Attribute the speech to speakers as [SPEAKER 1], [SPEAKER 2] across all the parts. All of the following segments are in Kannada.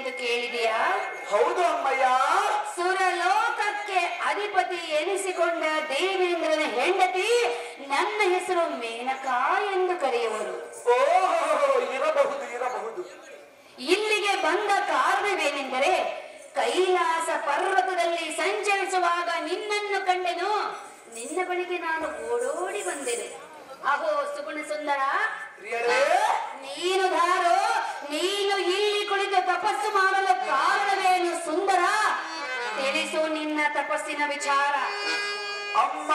[SPEAKER 1] ಎಂದು ಕೇಳಿದೆಯಾ?
[SPEAKER 2] ಹೌದು ಅಮ್ಮಯ್ಯ.
[SPEAKER 1] ಸುರಲೋಕಕ್ಕೆ ಅಧಿಪತಿ ಎನಿಸಿಕೊಂಡ ದೇವೇಂದ್ರನ ಹೆಂಡತಿ ನನ್ನ ಹೆಸರು ಮೇನಕಾ ಎಂದು ಕರೆಯುವರು.
[SPEAKER 2] ಓಹೋ, ಇರಬಹುದು ಇರಬಹುದು.
[SPEAKER 1] ಇಲ್ಲಿಗೆ ಬಂದ ಕಾರಣವೇನೆಂದರೆ ಕೈಲಾಸ ಪರ್ವತದಲ್ಲಿ ಸಂಚರಿಸುವಾಗ ನಿನ್ನನ್ನು ಕಂಡೆನು. ನಿನ್ನ ಬಳಿಗೆ ನಾನು ಓಡೋಡಿ ಬಂದೆನು. ಅಹೋ ಸುಗುಣ ಸುಂದರ, ನೀನು ಧಾರೋ, ನೀನು ಇಲ್ಲಿ ಕುಳಿತು ತಪಸ್ಸು ಮಾಡಲು ಕಾರಣವೇನು ಸುಂದರ? ತಿಳಿಸು ನಿನ್ನ ತಪಸ್ಸಿನ ವಿಚಾರ.
[SPEAKER 2] ಅಮ್ಮ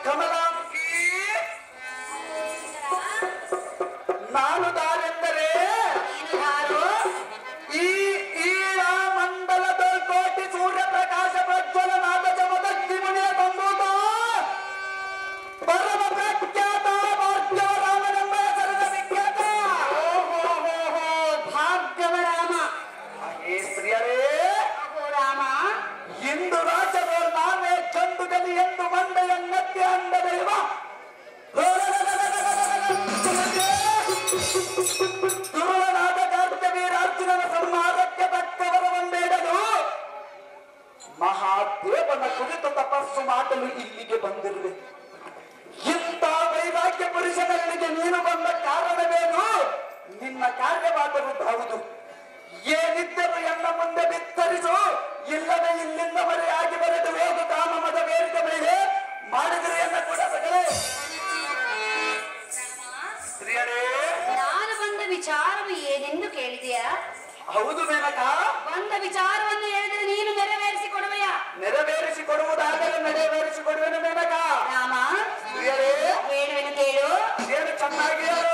[SPEAKER 2] ಕಮಲಾಂಬಿ, ನಾನು ದಾರೆಂದರೆ
[SPEAKER 1] ನೀನು ಧಾರೋ,
[SPEAKER 2] ಈ ಈಳ ಮಂಡಲದ ಕೋಟಿ ಸೂರ್ಯ ಪ್ರಕಾಶ ಪ್ರಜ್ವಲನಾದ ಜಮದಗ್ನಿ ಮುನಿಯ ತಂಬೂತ ಪರಮ ಪ್ರಖ್ಯಾತ ಭಾರ್ಗವರಾಮನೆಂಬ ಹೆಸರಿನ ವಿಖ್ಯಾತ.
[SPEAKER 1] ಭಾರ್ಗವರಾಮ.
[SPEAKER 2] ಸ್ತ್ರೀಯರೇ,
[SPEAKER 1] ರಾಮ,
[SPEAKER 2] ಇಂದು ರಾಜರು ನಾವೇ ಚಂದುಗಲಿ ಎಂದು ಮಂಡೆಯನ್ನತ್ಯ ಅಂದದೈವ ದುರುಳನಾದ ಕಾರ್ಯವೀರಾರ್ಜುನನ ಸಂಹಾರಕ್ಕೆ ತಕ್ಕವರ ಒಂದೇಡಲು ಮಹಾದೇವನ ಕುರಿತು ತಪಸ್ಸು ಮಾಡಲು ಇಲ್ಲಿಗೆ ಬಂದಿರುವೆ. ಇಂಥ ವೈರಾಗ್ಯ ಪುರುಷನಲ್ಲಿಗೆ ನೀನು ಬಂದ ಕಾರಣವೇನು? ನಿನ್ನ ಕಾರ್ಯವಾದರುವುದು ಏನಿದ್ದರೂ ಎನ್ನ ಮುಂದೆ ಬಿತ್ತರಿಸು, ಇಲ್ಲವೇ ಇಲ್ಲಿಂದ ಮರೆಯಾಗಿ ಬರೆದು ಹೋಗು. ಕಾಮಮದ ಬೇರಿದ ಮೇಲೆ ಮಾಡಿದರೆ ಎನ್ನ ಕೂಡ ಸಗಲೇ. ಸ್ತ್ರೀಯರೇ,
[SPEAKER 1] ನಾನು ಬಂದ ವಿಚಾರವು ಏನೆಂದು ಕೇಳಿದೆಯಾ?
[SPEAKER 2] ಹೌದು ಮೇನಕ.
[SPEAKER 1] ಬಂದ ವಿಚಾರವನ್ನು ಹೇಳಿದರೆ ನೀನು ನೆರವೇರಿಸಿ ಕೊಡುವೆಯಾ?
[SPEAKER 2] ನೆರವೇರಿಸಿ ಕೊಡುವುದಾಗಲೇ ನೆರವೇರಿಸಿ ಕೊಡುವೆನು ಮೇನಕ.
[SPEAKER 1] ರಾಮ,
[SPEAKER 2] ಸ್ತ್ರೀಯರೇ,
[SPEAKER 1] ಹೇಳುವೆನು ಕೇಳು.
[SPEAKER 2] ಏನು ಚೆನ್ನಾಗಿ ಹೇಳು.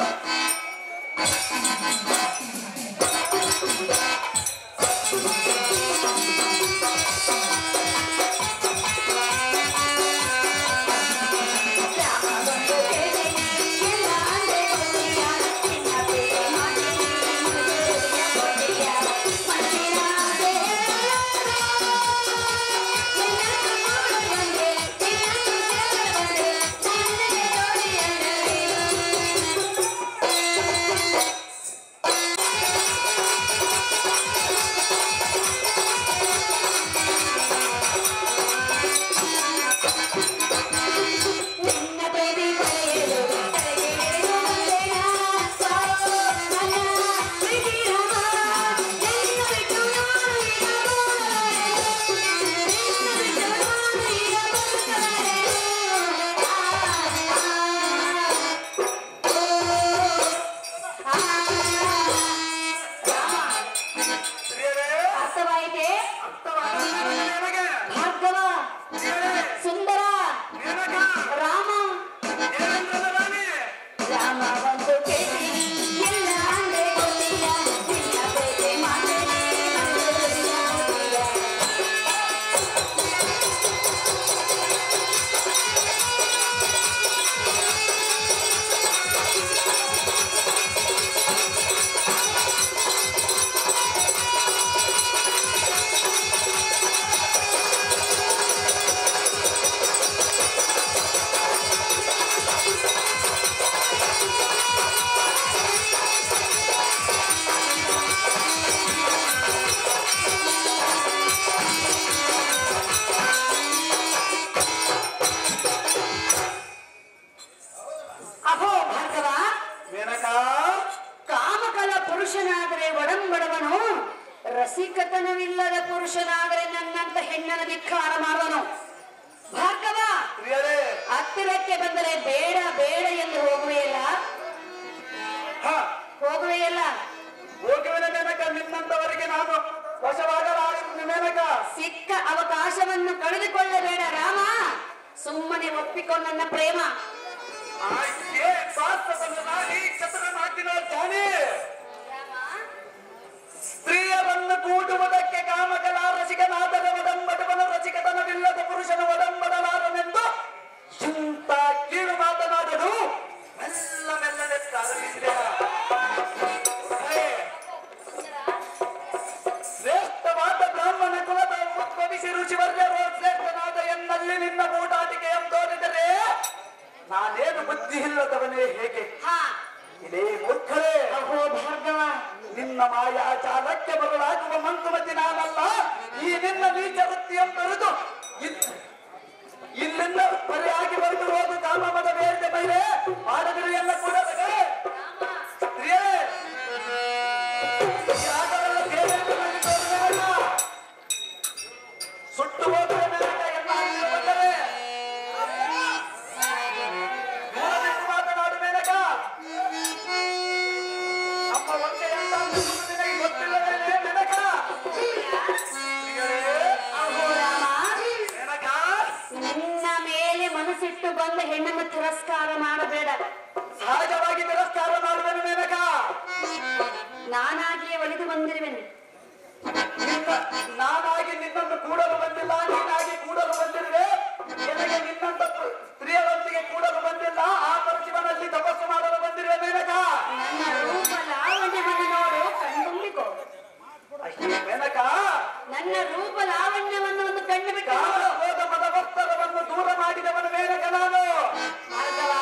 [SPEAKER 1] ಪುರುಷನಾದರೆ ಒಡಂಬಡವನು, ರಸಿಕತನವಿಲ್ಲದ ಪುರುಷನಾದರೆ ನನ್ನಂತ ಹೆಣ್ಣನ ಧಿಕ್ಕಾರ ಮಾಡುವನು. ಭಾರ್ಗವ, ಹತ್ತಿರಕ್ಕೆ ಬಂದರೆ ಬೇಡ ಬೇಡ ಎಂದು ಹೋಗುವೆಯಲ್ಲ? ಹೋಗುವೆಯಲ್ಲ?
[SPEAKER 2] ಹೋಗುವೆನ ಮೇನಕ. ನಿನ್ನಂತವರಿಗೆ ನಾನು ವಶವಾಗಲಾರೆ ಮೇನಕ.
[SPEAKER 1] ಸಿಕ್ಕ ಅವಕಾಶವನ್ನು ಕಳೆದುಕೊಳ್ಳಬೇಡ ರಾಮ. ಸುಮ್ಮನೆ ಒಪ್ಪಿಕೊಂಡು ನನ್ನ ಪ್ರೇಮ.
[SPEAKER 2] ಸ್ತ್ರೀಯರನ್ನು ಕೂಡುವುದಕ್ಕೆ ಕಾಮಕಲ ರಸಿಕನಾದರೆ ಒಡಂಬಡವನ ರಸಿಕತನವಿಲ್ಲದ ಪುರುಷನ ಒಡಂಬಡಲಾರನೆಂದು ಇಂಥ ಕೀಳು ಮಾತನಾಡಲು ಮೆಲ್ಲ ಮೆಲ್ಲನೆ ಪ್ರಾರಂಭಿಸಿದೆ. ಶ್ರೇಷ್ಠವಾದ ಬ್ರಾಹ್ಮಣ ಕುಲದ ಉದ್ಭವಿಸಿ ರುಚಿವರ್ಯರು ಶ್ರೇಷ್ಠನಾದ ಎನ್ನಲ್ಲಿ ನಿನ್ನ ಮೂಟಾಟಿಕೆಯನ್ನು ತೋರಿದರೆ ನಾನೇನು ಬುದ್ಧಿ ಇಲ್ಲದವನೇ ಹೇಗೆ? ಇದೇ ಮೂರ್ಖರೇ,
[SPEAKER 1] ಅಹೋ ಭಾರ್ಗವ,
[SPEAKER 2] ನಿನ್ನ ಮಾಯಾ ಜಾಲಕ್ಕೆ ಬರಲಾಗುವ ಮಂಕುಮತಿ ನಾನಲ್ಲ. ಈ ನಿನ್ನ ನೀಚ ವೃತ್ತಿಯನ್ನು ತೊರೆದು ಇಲ್ಲಿಂದ ಬರೆಯಾಗಿ ಬರೆದಿರುವುದು ಕಾಮದ ಬೇರೆ ಮೇಲೆ ಮಾಡದಿರು ಎಲ್ಲ ಕೂಡ ಸ್ತ್ರೀಯೇ ಸುಟ್ಟು ಹೋಗುವ ಬಂದರೆ ಮಾತನಾಡು ಮೇನಕ. ನಮ್ಮ ವಂಶ ಎಂತ ನಿನಗೆ ಗೊತ್ತಿಲ್ಲವೇನೆ ಮೇನಕ?
[SPEAKER 1] ನಿನ್ನ ಮೇಲೆ ಮನಸ್ಸಿಟ್ಟು ಬಂದ ಹೆಣ್ಣನ್ನು ತಿರಸ್ಕಾರ ಮಾಡಬೇಡ.
[SPEAKER 2] ಸಹಜವಾಗಿ ತಿರಸ್ಕಾರ ಮಾಡುವೆನು ಮೇನಕ.
[SPEAKER 1] ನಾನಾಗಿಯೇ ಒಲಿದು ಬಂದಿರುವೆನು.
[SPEAKER 2] ನಾನಾಗಿ ನಿನ್ನನ್ನು ಕೂಡಲು ಬಂದಿಲ್ಲ, ನೀನಾಗಿ ಕೂಡಲು ಬಂದಿರುವೆ. ನನಗೆ ನಿನ್ನಂತ ಸ್ತ್ರೀಯರೊಂದಿಗೆ ಕೂಡಲು ಬಂದಿಲ್ಲ. ಆ ಪರಶಿವನಲ್ಲಿ ತಪಸ್ಸು ಮಾಡಲು ಬಂದಿರುವೆ ಮೇನಕ.
[SPEAKER 1] ನನ್ನ ರೂಪ ಲಾವಣ್ಯವನ್ನು ನೋಡು, ಕಣ್ತುಂಬಿಕೋ.
[SPEAKER 2] ಮೇನಕ,
[SPEAKER 1] ನನ್ನ ರೂಪ ಲಾವಣ್ಯವನ್ನು ಒಂದು ಕಣ್ಣು ಬಿಟ್ಟು
[SPEAKER 2] ಹೋದ ಮದವಸ್ತರವನ್ನು ದೂರ ಮಾಡಿದವನು ಮೇನಕ ನಾನು.
[SPEAKER 1] ಭಾರ್ಗವ,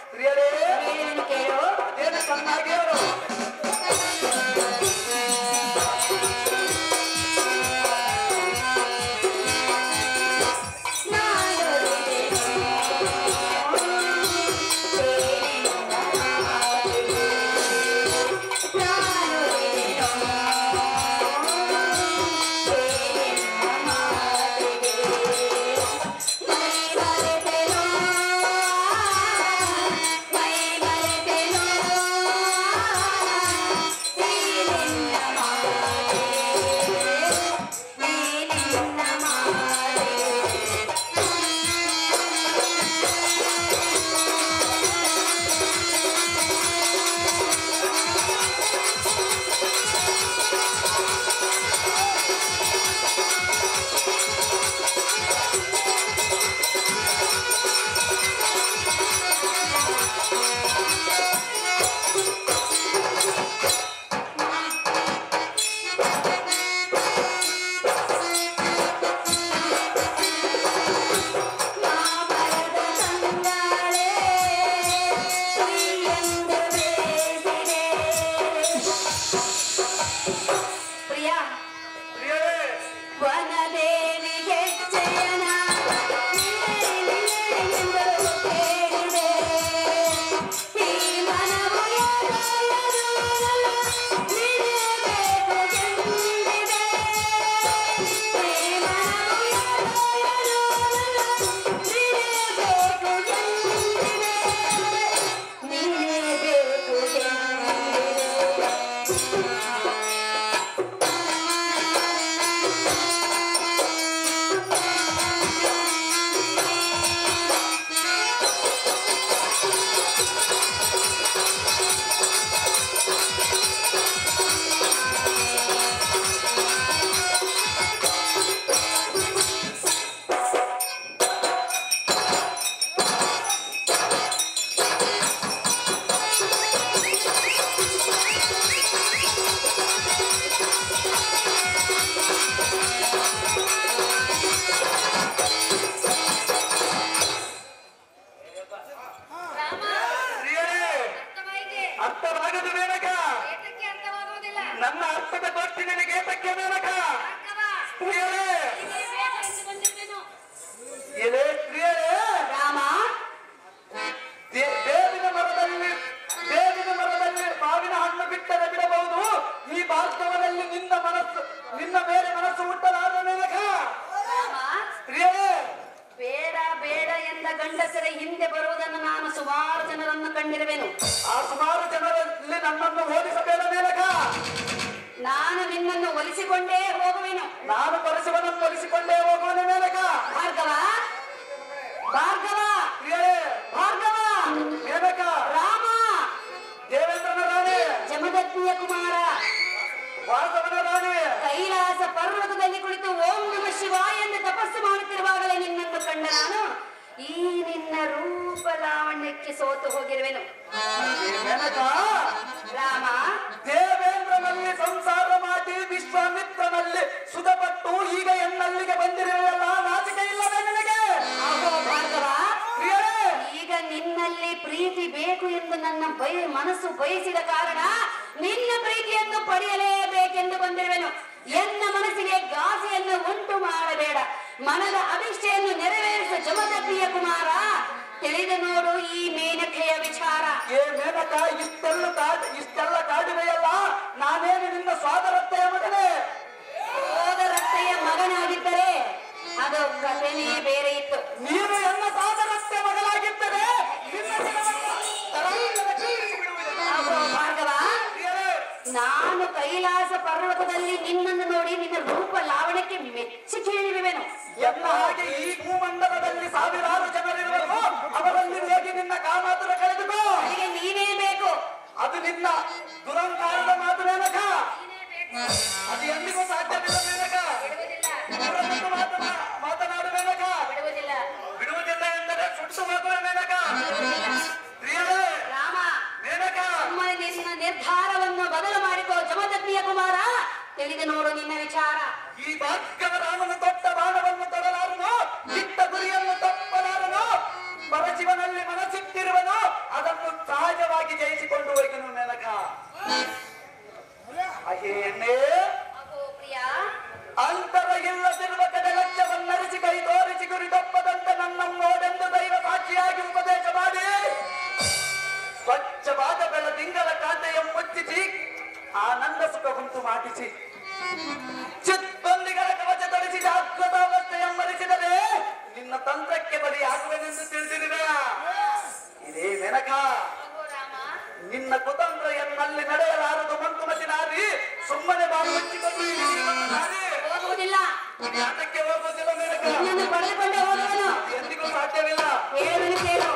[SPEAKER 2] ಸ್ತ್ರೀಯರೇ
[SPEAKER 1] ಕೇಳು.
[SPEAKER 2] ಅದೇನು ಚೆನ್ನಾಗಿ ಹೇಳು. ನನ್ನ ಅರ್ಥದ ಗೊತ್ತಿ ನಿನಗೆ ಏತಕ್ಕೆ ಮೇನಕ? ಎಲೆ ಸ್ತ್ರೀಯರೇ,
[SPEAKER 1] ರಾಮ,
[SPEAKER 2] ಬೇವಿನ ಮರದಲ್ಲಿ ಮಾವಿನ ಹಣ್ಣು ಬಿಟ್ಟರೆ ಬಿಡಬಹುದು. ಈ ಭಾರತವನಲ್ಲಿ ನಿನ್ನ ಮೇಲೆ ಮನಸ್ಸು ಹುಟ್ಟಲಾರ ಮೇನಕ. ಸ್ತ್ರೀಯರೇ,
[SPEAKER 1] ಬೇಡ ಬೇಡ ಎಂದ ಗಂಡಸರ ಹಿಂದೆ ಬರುವುದನ್ನು ನಾನು ಸುಮಾರು ಜನರನ್ನು ಕಂಡಿರುವೆನು.
[SPEAKER 2] ಆ ಸುಮಾರು ಜನರಲ್ಲಿ ನನ್ನನ್ನು ಹೋಲಿಸಬೇಡ ಮೇನಕ.
[SPEAKER 1] ನಾನು ನಿನ್ನನ್ನು ಒಲಿಸಿಕೊಂಡೇ ಹೋಗುವೆನು.
[SPEAKER 2] ನಾನು ಪರಶಿವನನ್ನು ಒಲಿಸಿಕೊಂಡೇ ಹೋಗುವನೆ ಮೇನಕ.
[SPEAKER 1] ಭಾರ್ಗವ, ಭಾರ್ಗವ,
[SPEAKER 2] ಭಾರ್ಗವ, ಮೇನಕ,
[SPEAKER 1] ರಾಮ,
[SPEAKER 2] ದೇವೇಂದ್ರನ ರಾಣಿ,
[SPEAKER 1] ಜಮದಗ್ನಿಯ ಕುಮಾರ,
[SPEAKER 2] ವಾಸವನ ರಾಣಿ,
[SPEAKER 1] ಕೈಲಾಸ ಪರ್ವತದಲ್ಲಿ ಕುಳಿತು ಓಂ ನಮ ಶಿವಾಯ ಎಂದು ತಪಸ್ಸು ಮಾಡುತ್ತಿರುವಾಗಲೇ ನಿನ್ನನ್ನು ಕಂಡ ನಾನು ಈ ನಿನ್ನ ರೂಪ ಲಾವಣ್ಯಕ್ಕೆ ಸೋತು ಹೋಗಿರುವೆನು.
[SPEAKER 2] ಮೇನಕ,
[SPEAKER 1] ರಾಮ,
[SPEAKER 2] ದೇವೇಂದ್ರನಲ್ಲಿ ಸಂಸಾರ ಮಾಡಿ ವಿಶ್ವಾಮಿತ್ರನಲ್ಲಿ ಸುಧಪಟ್ಟು ಈಗ ಎನ್ನಲ್ಲಿಗೆ ಬಂದಿರುವೆಯಲ್ಲ, ನಾಚಿಕೆ ಇಲ್ಲವೇ ನಿನಗೆ?
[SPEAKER 1] ಭಾರ್ಗವ, ಈಗ ನಿನ್ನಲ್ಲಿ ಪ್ರೀತಿ ಬೇಕು ಎಂದು ನನ್ನ ಮನಸ್ಸು ಬಯಸಿದ ಕಾರಣ ನಿನ್ನ ಪ್ರೀತಿಯನ್ನು ಪಡೆಯಲೇ ಭಯವನ್ನು ಉಂಟು ಮಾಡಬೇಡ. ಮನದ ಅಭಿಷ್ಟೆಯನ್ನು ನೆರವೇರಿಸ ಜಮದಗ್ನಿಯ ಕುಮಾರ. ತಿಳಿದು ನೋಡು ಈ ಮೇನಕೆಯ ವಿಚಾರ.
[SPEAKER 2] ಏ ಮೇನಕ, ಇಷ್ಟೆಲ್ಲ ಕಾಡುವೆಯಲ್ಲ, ನಾನೇನು ನಿನ್ನ ಸ್ವಾದರತ್ತೆಯ ಮಗನೇ?
[SPEAKER 1] ಸೋದರತ್ತೆಯ ಮಗನಾಗಿದ್ದರೆ ಅದು ಕಥೆನೇ ಬೇರೆ ಇತ್ತು.
[SPEAKER 2] ನೀನು ಎಲ್ಲ ಸಾದರತ್ತೆ ಮಗನಾಗಿದ್ದರೆ
[SPEAKER 1] ಭಾರ್ಗವ, ನಾನು ಕೈಲಾಸ ಪರ್ವತದಲ್ಲಿ ನಿನ್ನನ್ನು ನೋಡಿ ನಿನ್ನ ರೂಪ ಲಾವಣಕ್ಕೆ ಮೆಚ್ಚಿ ಕೇಳಿರುವೆನು.
[SPEAKER 2] ಎಲ್ಲ ಹಾಗೆ ಈ ಭೂಮಂಡಲದಲ್ಲಿ ಸಾವಿರಾರು ಜನರಿರುವರು, ಅವರಲ್ಲಿ ಹೋಗಿ ನಿನ್ನ ಕಾಮಾತುರ ಕಳೆದುಕೋ.
[SPEAKER 1] ನನಗೆ ನೀನೇ ಬೇಕು.
[SPEAKER 2] ಅದು ನಿನ್ನ ದುರಂಕಾರದ ಮಾತು ಮೇನಕ. ಅದು ಎಂದಿಗೂ ಸಾಧ್ಯವಿಲ್ಲ ಮೇನಕ. ಮಾತನಾಡು ಮೇನಕ. ಬಿಡುವುದಿಲ್ಲ ಎಂದರೆ ಸುಟ್ಟು ಹೋಗುವ ಮೇನಕ.
[SPEAKER 1] ರಾಮ,
[SPEAKER 2] ಮೇನಕ,
[SPEAKER 1] ನಿನ್ನ ನಿರ್ಧಾರವನ್ನು ಬದಲು ಮಾಡಿಕೋ ಜಮದಗ್ನಿಯ ಕುಮಾರ. ತಿಳಿದು ನೋಡು ನಿನ್ನ ವಿಚಾರ.
[SPEAKER 2] ಈ ಭಾಗ್ಯವ ರಾಮನು ತೊಟ್ಟ ಬಾಣವನ್ನು ತೊಡಲಾರನು, ಇಟ್ಟ ಗುರಿಯನ್ನು ತಪ್ಪಲಾರನು, ಪರಜೀವನಲ್ಲಿ ಮನಸ್ಸಿಟ್ಟಿರುವನು, ಅದನ್ನು ಸಹಜವಾಗಿ ಜಯಿಸಿಕೊಂಡು ಹೋಗಿನು ಮೇನಕ. ಅಹೇನೇ ಅಂತರ ಇಲ್ಲದಿರುವ ಕಡೆ ಲಕ್ಷ್ಯವನ್ನರಿಸಿ ಕೈ ತೋರಿಸಿ ಗುರಿ ತಪ್ಪದಂತೆ ನನ್ನನ್ನು ನೋಡೆಂದು ದೈವ ಸಾಕ್ಷಿಯಾಗಿ ಉಪದೇಶ ಮಾಡಿ ಸ್ವಚ್ಛವಾದ ಬೆಳದಿಂಗಳ ಕಾಂತೆಯ ಮುಚ್ಚಿಸಿ ಆನಂದ ಸುಖ ಉಂಟು ಮಾಡಿಸಿ ಚಿತ್ತೊಂದಿಗಳ ಕವಚ ತೊಡಿಸಿ ಜಾಗೃತಾವಸ್ಥೆಯ ಮರಿಸಿದರೆ ನಿನ್ನ ತಂತ್ರಕ್ಕೆ ಬಲಿಯಾಗುವೆನೆಂದು ತಿಳಿದಿರುವೆ. ಇದೇ ಮೇನಕ, ನಿನ್ನ ಕುತಂತ್ರ ಎನ್ನಲ್ಲಿ ನಡೆಯಲಾರದು. ಮಂಕುಮತಿ ನಾರಿ ಸುಮ್ಮನೆ ಬಾಳು ಮುಚ್ಚಿಕೊಂಡು
[SPEAKER 1] ಹೋಗುವುದಿಲ್ಲ.
[SPEAKER 2] ಯಾತಕ್ಕೆ ಹೋಗುವುದಿಲ್ಲ ಮೇನಕ?
[SPEAKER 1] ನಿನ್ನನ್ನು ಪಡೆದುಕೊಂಡೇ ಹೋಗುವನು.
[SPEAKER 2] ಎಂದಿಗೂ ಸಾಧ್ಯವಿಲ್ಲ.
[SPEAKER 1] ಹೇಳುವನು ಕೇಳು.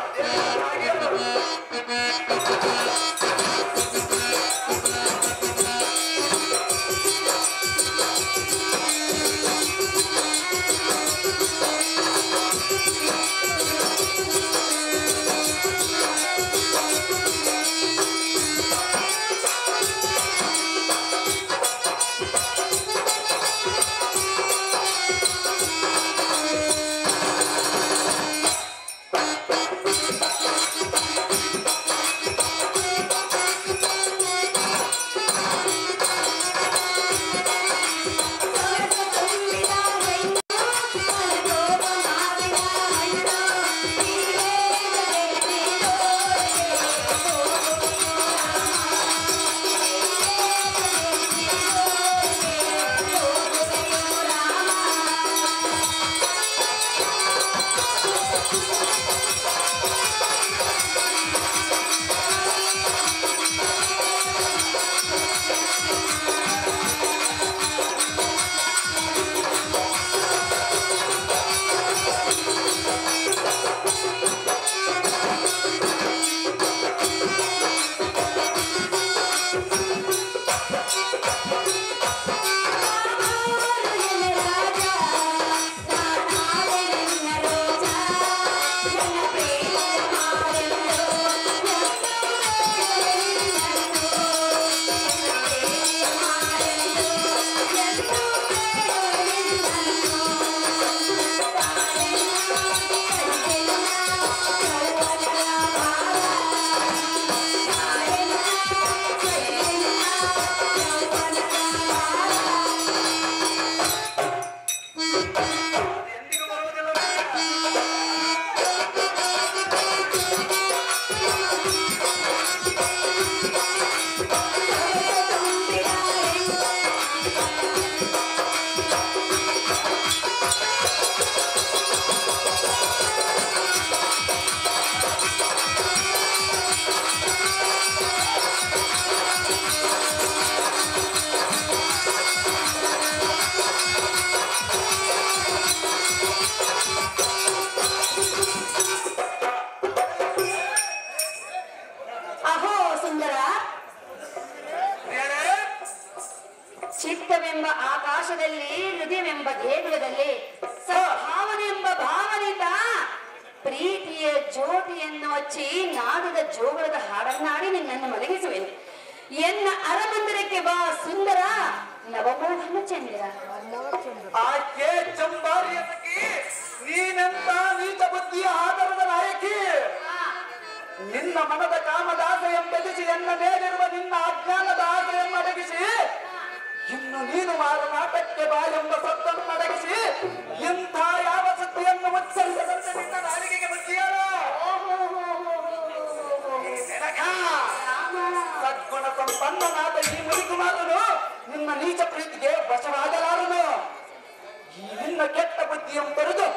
[SPEAKER 1] ಚಿತ್ತವೆಂಬ ಆಕಾಶದಲ್ಲಿ, ಹೃದಯವೆಂಬ ದೇಗುಲದಲ್ಲಿ, ಸದ್ಭಾವನೆ ಎಂಬ ಭಾವನೆಯಿಂದ ಪ್ರೀತಿಯ ಜ್ಯೋತಿಯನ್ನು ಹಚ್ಚಿ ನಾದದ ಜೋಗುಳದ ಹಾಡನ್ನಾಡಿ ನಿನ್ನನ್ನು ಮಲಗಿಸುವೆನು. ಎನ್ನ ಅರಮಂದಿರಕ್ಕೆ ಬಾ ಸುಂದರ ನವಮೋಹನ ಚಂದ್ರ.
[SPEAKER 2] ಆಕೆ ಚಂಬಾರಿಯ ಸಖಿ, ನೀನೆಂತ ನೀಚ ಬುದ್ಧಿಯ ಆಧಾರದ ನಾಯಕಿ. ನಿನ್ನ ಮನದ ಕಾಮದ ಆಸೆಯನ್ನು ಬೆಳೆಸಿ ಎನ್ನ ಮೇಲಿರುವ ನಿನ್ನ ಅಜ್ಞಾನದ ಆಸೆಯನ್ನು ಅಡಗಿಸಿ ಇನ್ನು ಇನ್ನು ನೀನು ಮಾರನಾಟಕ್ಕೆ ಬಾ ಎಂಬ ಸದ್ದನ್ನು ಮಡಗಿಸಿ ಇಂಥ ಯಾವ ಸುದ್ದಿಯನ್ನು ಉಚ್ಚರಿಸದಂತೆ ನಿನ್ನ ನಾಲಿಗೆಗೆ ಬುದ್ಧಿಯಾಳು. ಸದ್ಗುಣ ಸಂಪನ್ನನಾದ ಈ ಮುನಿಕುಮಾರನು ನಿನ್ನ ನೀಚ ಪ್ರೀತಿಗೆ ವಶವಾಗಲಾರನು. ಈ ನಿನ್ನ ಕೆಟ್ಟ ಬುದ್ಧಿಯನ್ನು ತೊರೆದು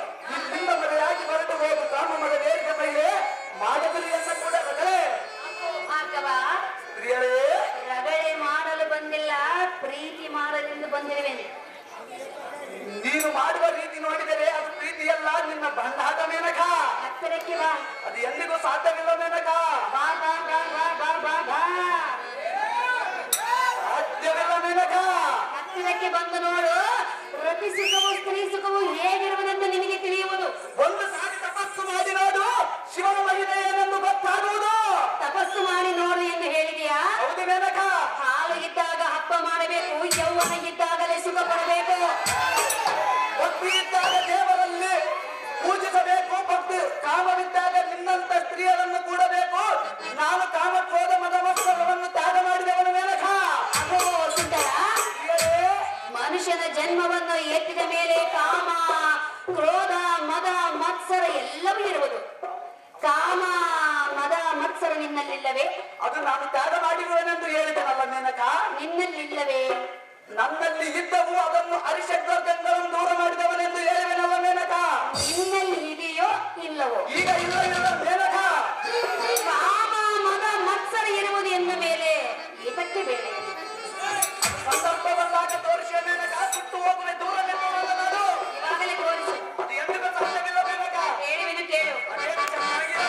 [SPEAKER 2] ನಿನ್ನ ಮರೆಯಾಗಿ ಹೊರಟು ಹೋಗು ಕಾಮ ಮಗ ವೇಗ ಮೇಲೆ ಮಾಡಗುರಿಯನ್ನು ಕೂಡ ರಗಳೆ.
[SPEAKER 1] ರಗಳೆ ಮಾಡಲು ಬಂದಿಲ್ಲ, ಪ್ರೀತಿ ಮಾಡಲೆಂದು ಬಂದಿರುವೆ.
[SPEAKER 2] ನೀನು ಮಾಡುವ ರೀತಿ ನೋಡಿದರೆ ಅದು ಪ್ರೀತಿಯಲ್ಲ, ನಿನ್ನ ಬಂಡಾಟ ಮೇನಕ.
[SPEAKER 1] ಹತ್ತಿರಕ್ಕೆ ಬಾ.
[SPEAKER 2] ಅದು ಎಂದಿಗೂ ಸಾಧ್ಯವಿಲ್ಲ ಮೇನಕ.
[SPEAKER 1] ಬಾ ಬಾ ಬಾ ಬಾ ಬಾ ಬಾ ಬಾ.
[SPEAKER 2] ಸಾಧ್ಯವಿಲ್ಲ ಮೇನಕ.
[SPEAKER 1] ಹತ್ತಿರಕ್ಕೆ ಬಂದು ನೋಡು, ಪ್ರತಿ ಸುಖವು ಸ್ತ್ರೀ ಸುಖವು ಹೇಗಿರುವುದೆಂದು ನಿನಗೆ ತಿಳಿಯುವುದು.
[SPEAKER 2] ಒಂದು ಸಾರಿ ತಪಸ್ಸು ಮಾಡಿ ನೋಡು, ಶಿವನ ಮಹಿಮೆ ಏನೆಂದು ಗೊತ್ತಾಗುವುದು.
[SPEAKER 1] ತಪಸ್ಸು ಮಾಡಿ ನೋಡು ಎಂದು ಹೇಳಿದೆಯಾ?
[SPEAKER 2] ಹೌದು ಮೇನಕ.
[SPEAKER 1] ಹಾಲು ಇದ್ದಾಗ ಹಬ್ಬ ಮಾಡಬೇಕು, ಯೌವನ ಇದ್ದಾಗಲೇ ಸುಖ ಪಡಬೇಕು.
[SPEAKER 2] ಭಕ್ತಿ ಇದ್ದಾಗ ದೇವರಲ್ಲಿ ಪೂಜಿಸಬೇಕು, ಭಕ್ತಿ ಕಾಮವಿದ್ದಾಗ ನಿನ್ನಂತ ಸ್ತ್ರೀಯರನ್ನು ಕೂಡಬೇಕು. ನಾನು ಕಾಮಕ್ರೋಧ ಮದಮತ್ಸರವನ್ನು ತ್ಯಾಗ ಮಾಡಿದವನು ಮೇನಕ.
[SPEAKER 1] ಅಹೋ ಸುಂದರ, ಮನುಷ್ಯನ ಜನ್ಮವನ್ನು ಎತ್ತಿದ ಮೇಲೆ ಕಾಮ ಕ್ರೋಧ ಮದ ಮತ್ಸರ ಎಲ್ಲವೂ ಇರುವುದು. ಕಾಮ ಮದ ಮತ್ಸರ ನಿನ್ನಲ್ಲಿಲ್ಲವೇ?
[SPEAKER 2] ಅದು ನಾನು ತ್ಯಾಗ ಮಾಡಿರುವೆನೆಂದು ಹೇಳಿದನಲ್ಲ ಮೇನಕ.
[SPEAKER 1] ನಿನ್ನಲ್ಲಿಲ್ಲವೇ?
[SPEAKER 2] ನನ್ನಲ್ಲಿ ಇದ್ದವು, ಅದನ್ನು ಅರಿಷಡ್ವರ್ಗಗಳನ್ನು ದೂರ ಮಾಡಿದವನೆಂದು ಹೇಳಿದನಲ್ಲ ಮೇನಕ.
[SPEAKER 1] ನಿನ್ನಲ್ಲಿ ಇದೆಯೋ ಇಲ್ಲವೋ?
[SPEAKER 2] ಈಗ ಇಲ್ಲ ಇಲ್ಲ ಮೇನಕ.
[SPEAKER 1] ಕಾಮ ಮದ ಮತ್ಸರ ಇರುವುದು ಎಂದ ಮೇಲೆ ಇದಕ್ಕೆ ಬೇರೆ
[SPEAKER 2] ಸಂದರ್ಭ ಬಂದಾಗ ತೋರಿಸಿದ ಮೇನಕ. ಸುಟ್ಟು ಹೋಗುವೆ ದೂರ ನಿಲ್ಲುವಲ್ಲ ನಾನು.
[SPEAKER 1] ಇವಾಗಲೇ ತೋರಿಸು.
[SPEAKER 2] ಅದು ಎಂದಿಗೂ ಸಾಧ್ಯವಿಲ್ಲ ಮೇನಕ.
[SPEAKER 1] ಹೇಳುವೆನು ಕೇಳು.
[SPEAKER 2] ಅದೇನು ಚೆನ್ನಾಗಿರು.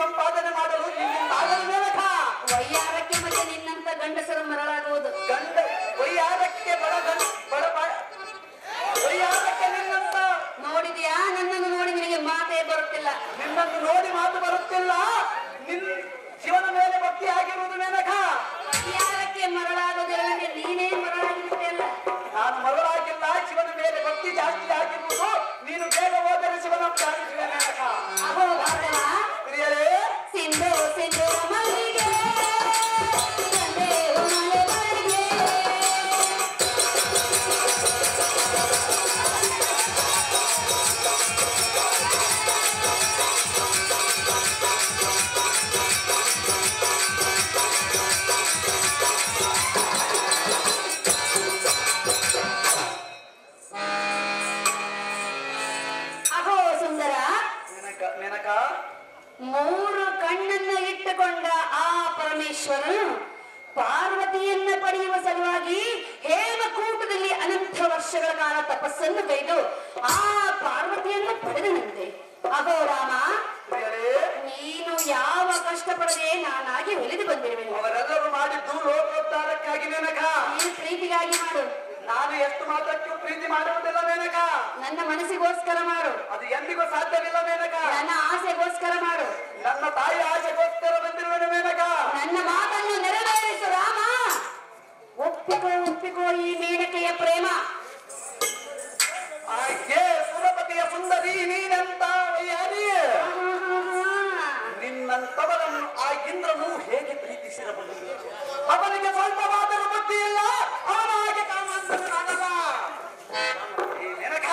[SPEAKER 2] ಸಂಪಾದನೆ ಮಾಡಲು ನಿನ್ನಿಂದಾಗಲು ಮೇನಕ.
[SPEAKER 1] ವೈಯಾರಕ್ಕೆ ಮತ್ತೆ ನಿನ್ನಂತ ಗಂಡಸರು ಮರಳಾಗುವುದು.
[SPEAKER 2] ಗಂಡ ವೈಯಾರಕ್ಕೆ ವೈಯಾರಕ್ಕೆ ನಿನ್ನಂತ
[SPEAKER 1] ನೋಡಿದ್ಯಾ? ನನ್ನನ್ನು ನೋಡಿ ನಿನಗೆ ಮಾತೇ ಬರುತ್ತಿಲ್ಲ.
[SPEAKER 2] ನಿನ್ನನ್ನು ನೋಡಿ ಮಾತು ಬರುತ್ತಿಲ್ಲ. ಶಿವನ ಮೇಲೆ ಭಕ್ತಿ ಆಗಿರುವುದು ಮೇನಕ.
[SPEAKER 1] ವೈಯಾರಕ್ಕೆ ಮರಳಾಗುವುದರಲ್ಲಿ ನೀನೇ ಮರಳಾಗಿರುತ್ತೆಯಲ್ಲ.
[SPEAKER 2] ನಾನು ಮರಳಾಗಿಲ್ಲ, ಶಿವನ ಮೇಲೆ ಭಕ್ತಿ ಜಾಸ್ತಿ ಆಗಿರುವುದು. ನೀನು ಬೇಗ ಹೋದರೆ ಶಿವನ ಧ್ಯಾನಿಸುವೆ ಮೇನಕ.
[SPEAKER 1] ಅಹೋ ಭಾಗವ,
[SPEAKER 2] ಪ್ರಿಯರೇ,
[SPEAKER 1] ಸಿಂಧು ಸಿಂಧು ಮಲ್ಲಿಗೆ ತಂದೆಯು ಮಲೆ ಮಲ್ಲಿಗೆ. ಅಹೋ ಸುಂದರ,
[SPEAKER 2] ಮೇನಕ,
[SPEAKER 1] ಮೂರು ಕಣ್ಣನ್ನ ಇಟ್ಟುಕೊಂಡ ಆ ಪರಮೇಶ್ವರನು ಪಾರ್ವತಿಯನ್ನ ಪಡೆಯುವ ಸಲುವಾಗಿ ಹೇಮಕೂಟದಲ್ಲಿ ಅನಂತ ವರ್ಷಗಳ ಕಾಲ ತಪಸ್ಸನ್ನು ಕೈದು ಆ ಅಗೋ ರಾಮ,
[SPEAKER 2] ಪ್ರಿಯರೇ,
[SPEAKER 1] ನೀನು ಯಾವ ಕಷ್ಟಪಡದೆ ನಾನಾಗಿ ಹೊಲಿದು ಬಂದಿರುವೆನು.
[SPEAKER 2] ಅವರೆಲ್ಲರೂ ಮಾಡಿದ್ದು ಲೋಕೋದ್ಧಾರಕ್ಕಾಗಿ ಮೇನಕ.
[SPEAKER 1] ನೀನು ಪ್ರೀತಿಗಾಗಿ ಮಾಡು.
[SPEAKER 2] ನಾನು ಎಷ್ಟು ಮಾತ್ರಕ್ಕೂ ಪ್ರೀತಿ ಮಾಡುವುದಿಲ್ಲ ಮೇನಕ.
[SPEAKER 1] ನನ್ನ ಮನಸ್ಸಿಗೋಸ್ಕರ ಮಾಡು.
[SPEAKER 2] ಅದು ಎಂದಿಗೂ ಸಾಧ್ಯವಿಲ್ಲ ಮೇನಕ.
[SPEAKER 1] ನನ್ನ ಆಸೆಗೋಸ್ಕರ ಮಾಡು.
[SPEAKER 2] ನನ್ನ ತಾಯಿ ಆಸೆಗೋಸ್ಕರ ಬಂದಿರುವೆನು ಮೇನಕ.
[SPEAKER 1] ನನ್ನ ಮಾತನ್ನು ನೆರವೇರಿಸು ರಾಮ. ಒಪ್ಪಿಕೋ ಈ ಮೇನಕೆಯ ಪ್ರೇಮ.
[SPEAKER 2] ಆಕೆ ಸುರಪತಿಯ ಸುಂದರಿ ನೀನೆಂತ ವೈಯಾರಿ. ನಿನ್ನಂತವರನ್ನು ಆ ಇಂದ್ರನು ಹೇಗೆ ಪ್ರೀತಿಸಿರಬಹುದು? ಅವನಿಗೆ ಸ್ವಲ್ಪವಾದರೂ ಬುದ್ಧಿ ಇಲ್ಲ. ಅವನ ಹಾಗೆ ಕಾಮಾಂತರನಾಗಲ್ಲ. ಈ ನೆನಕ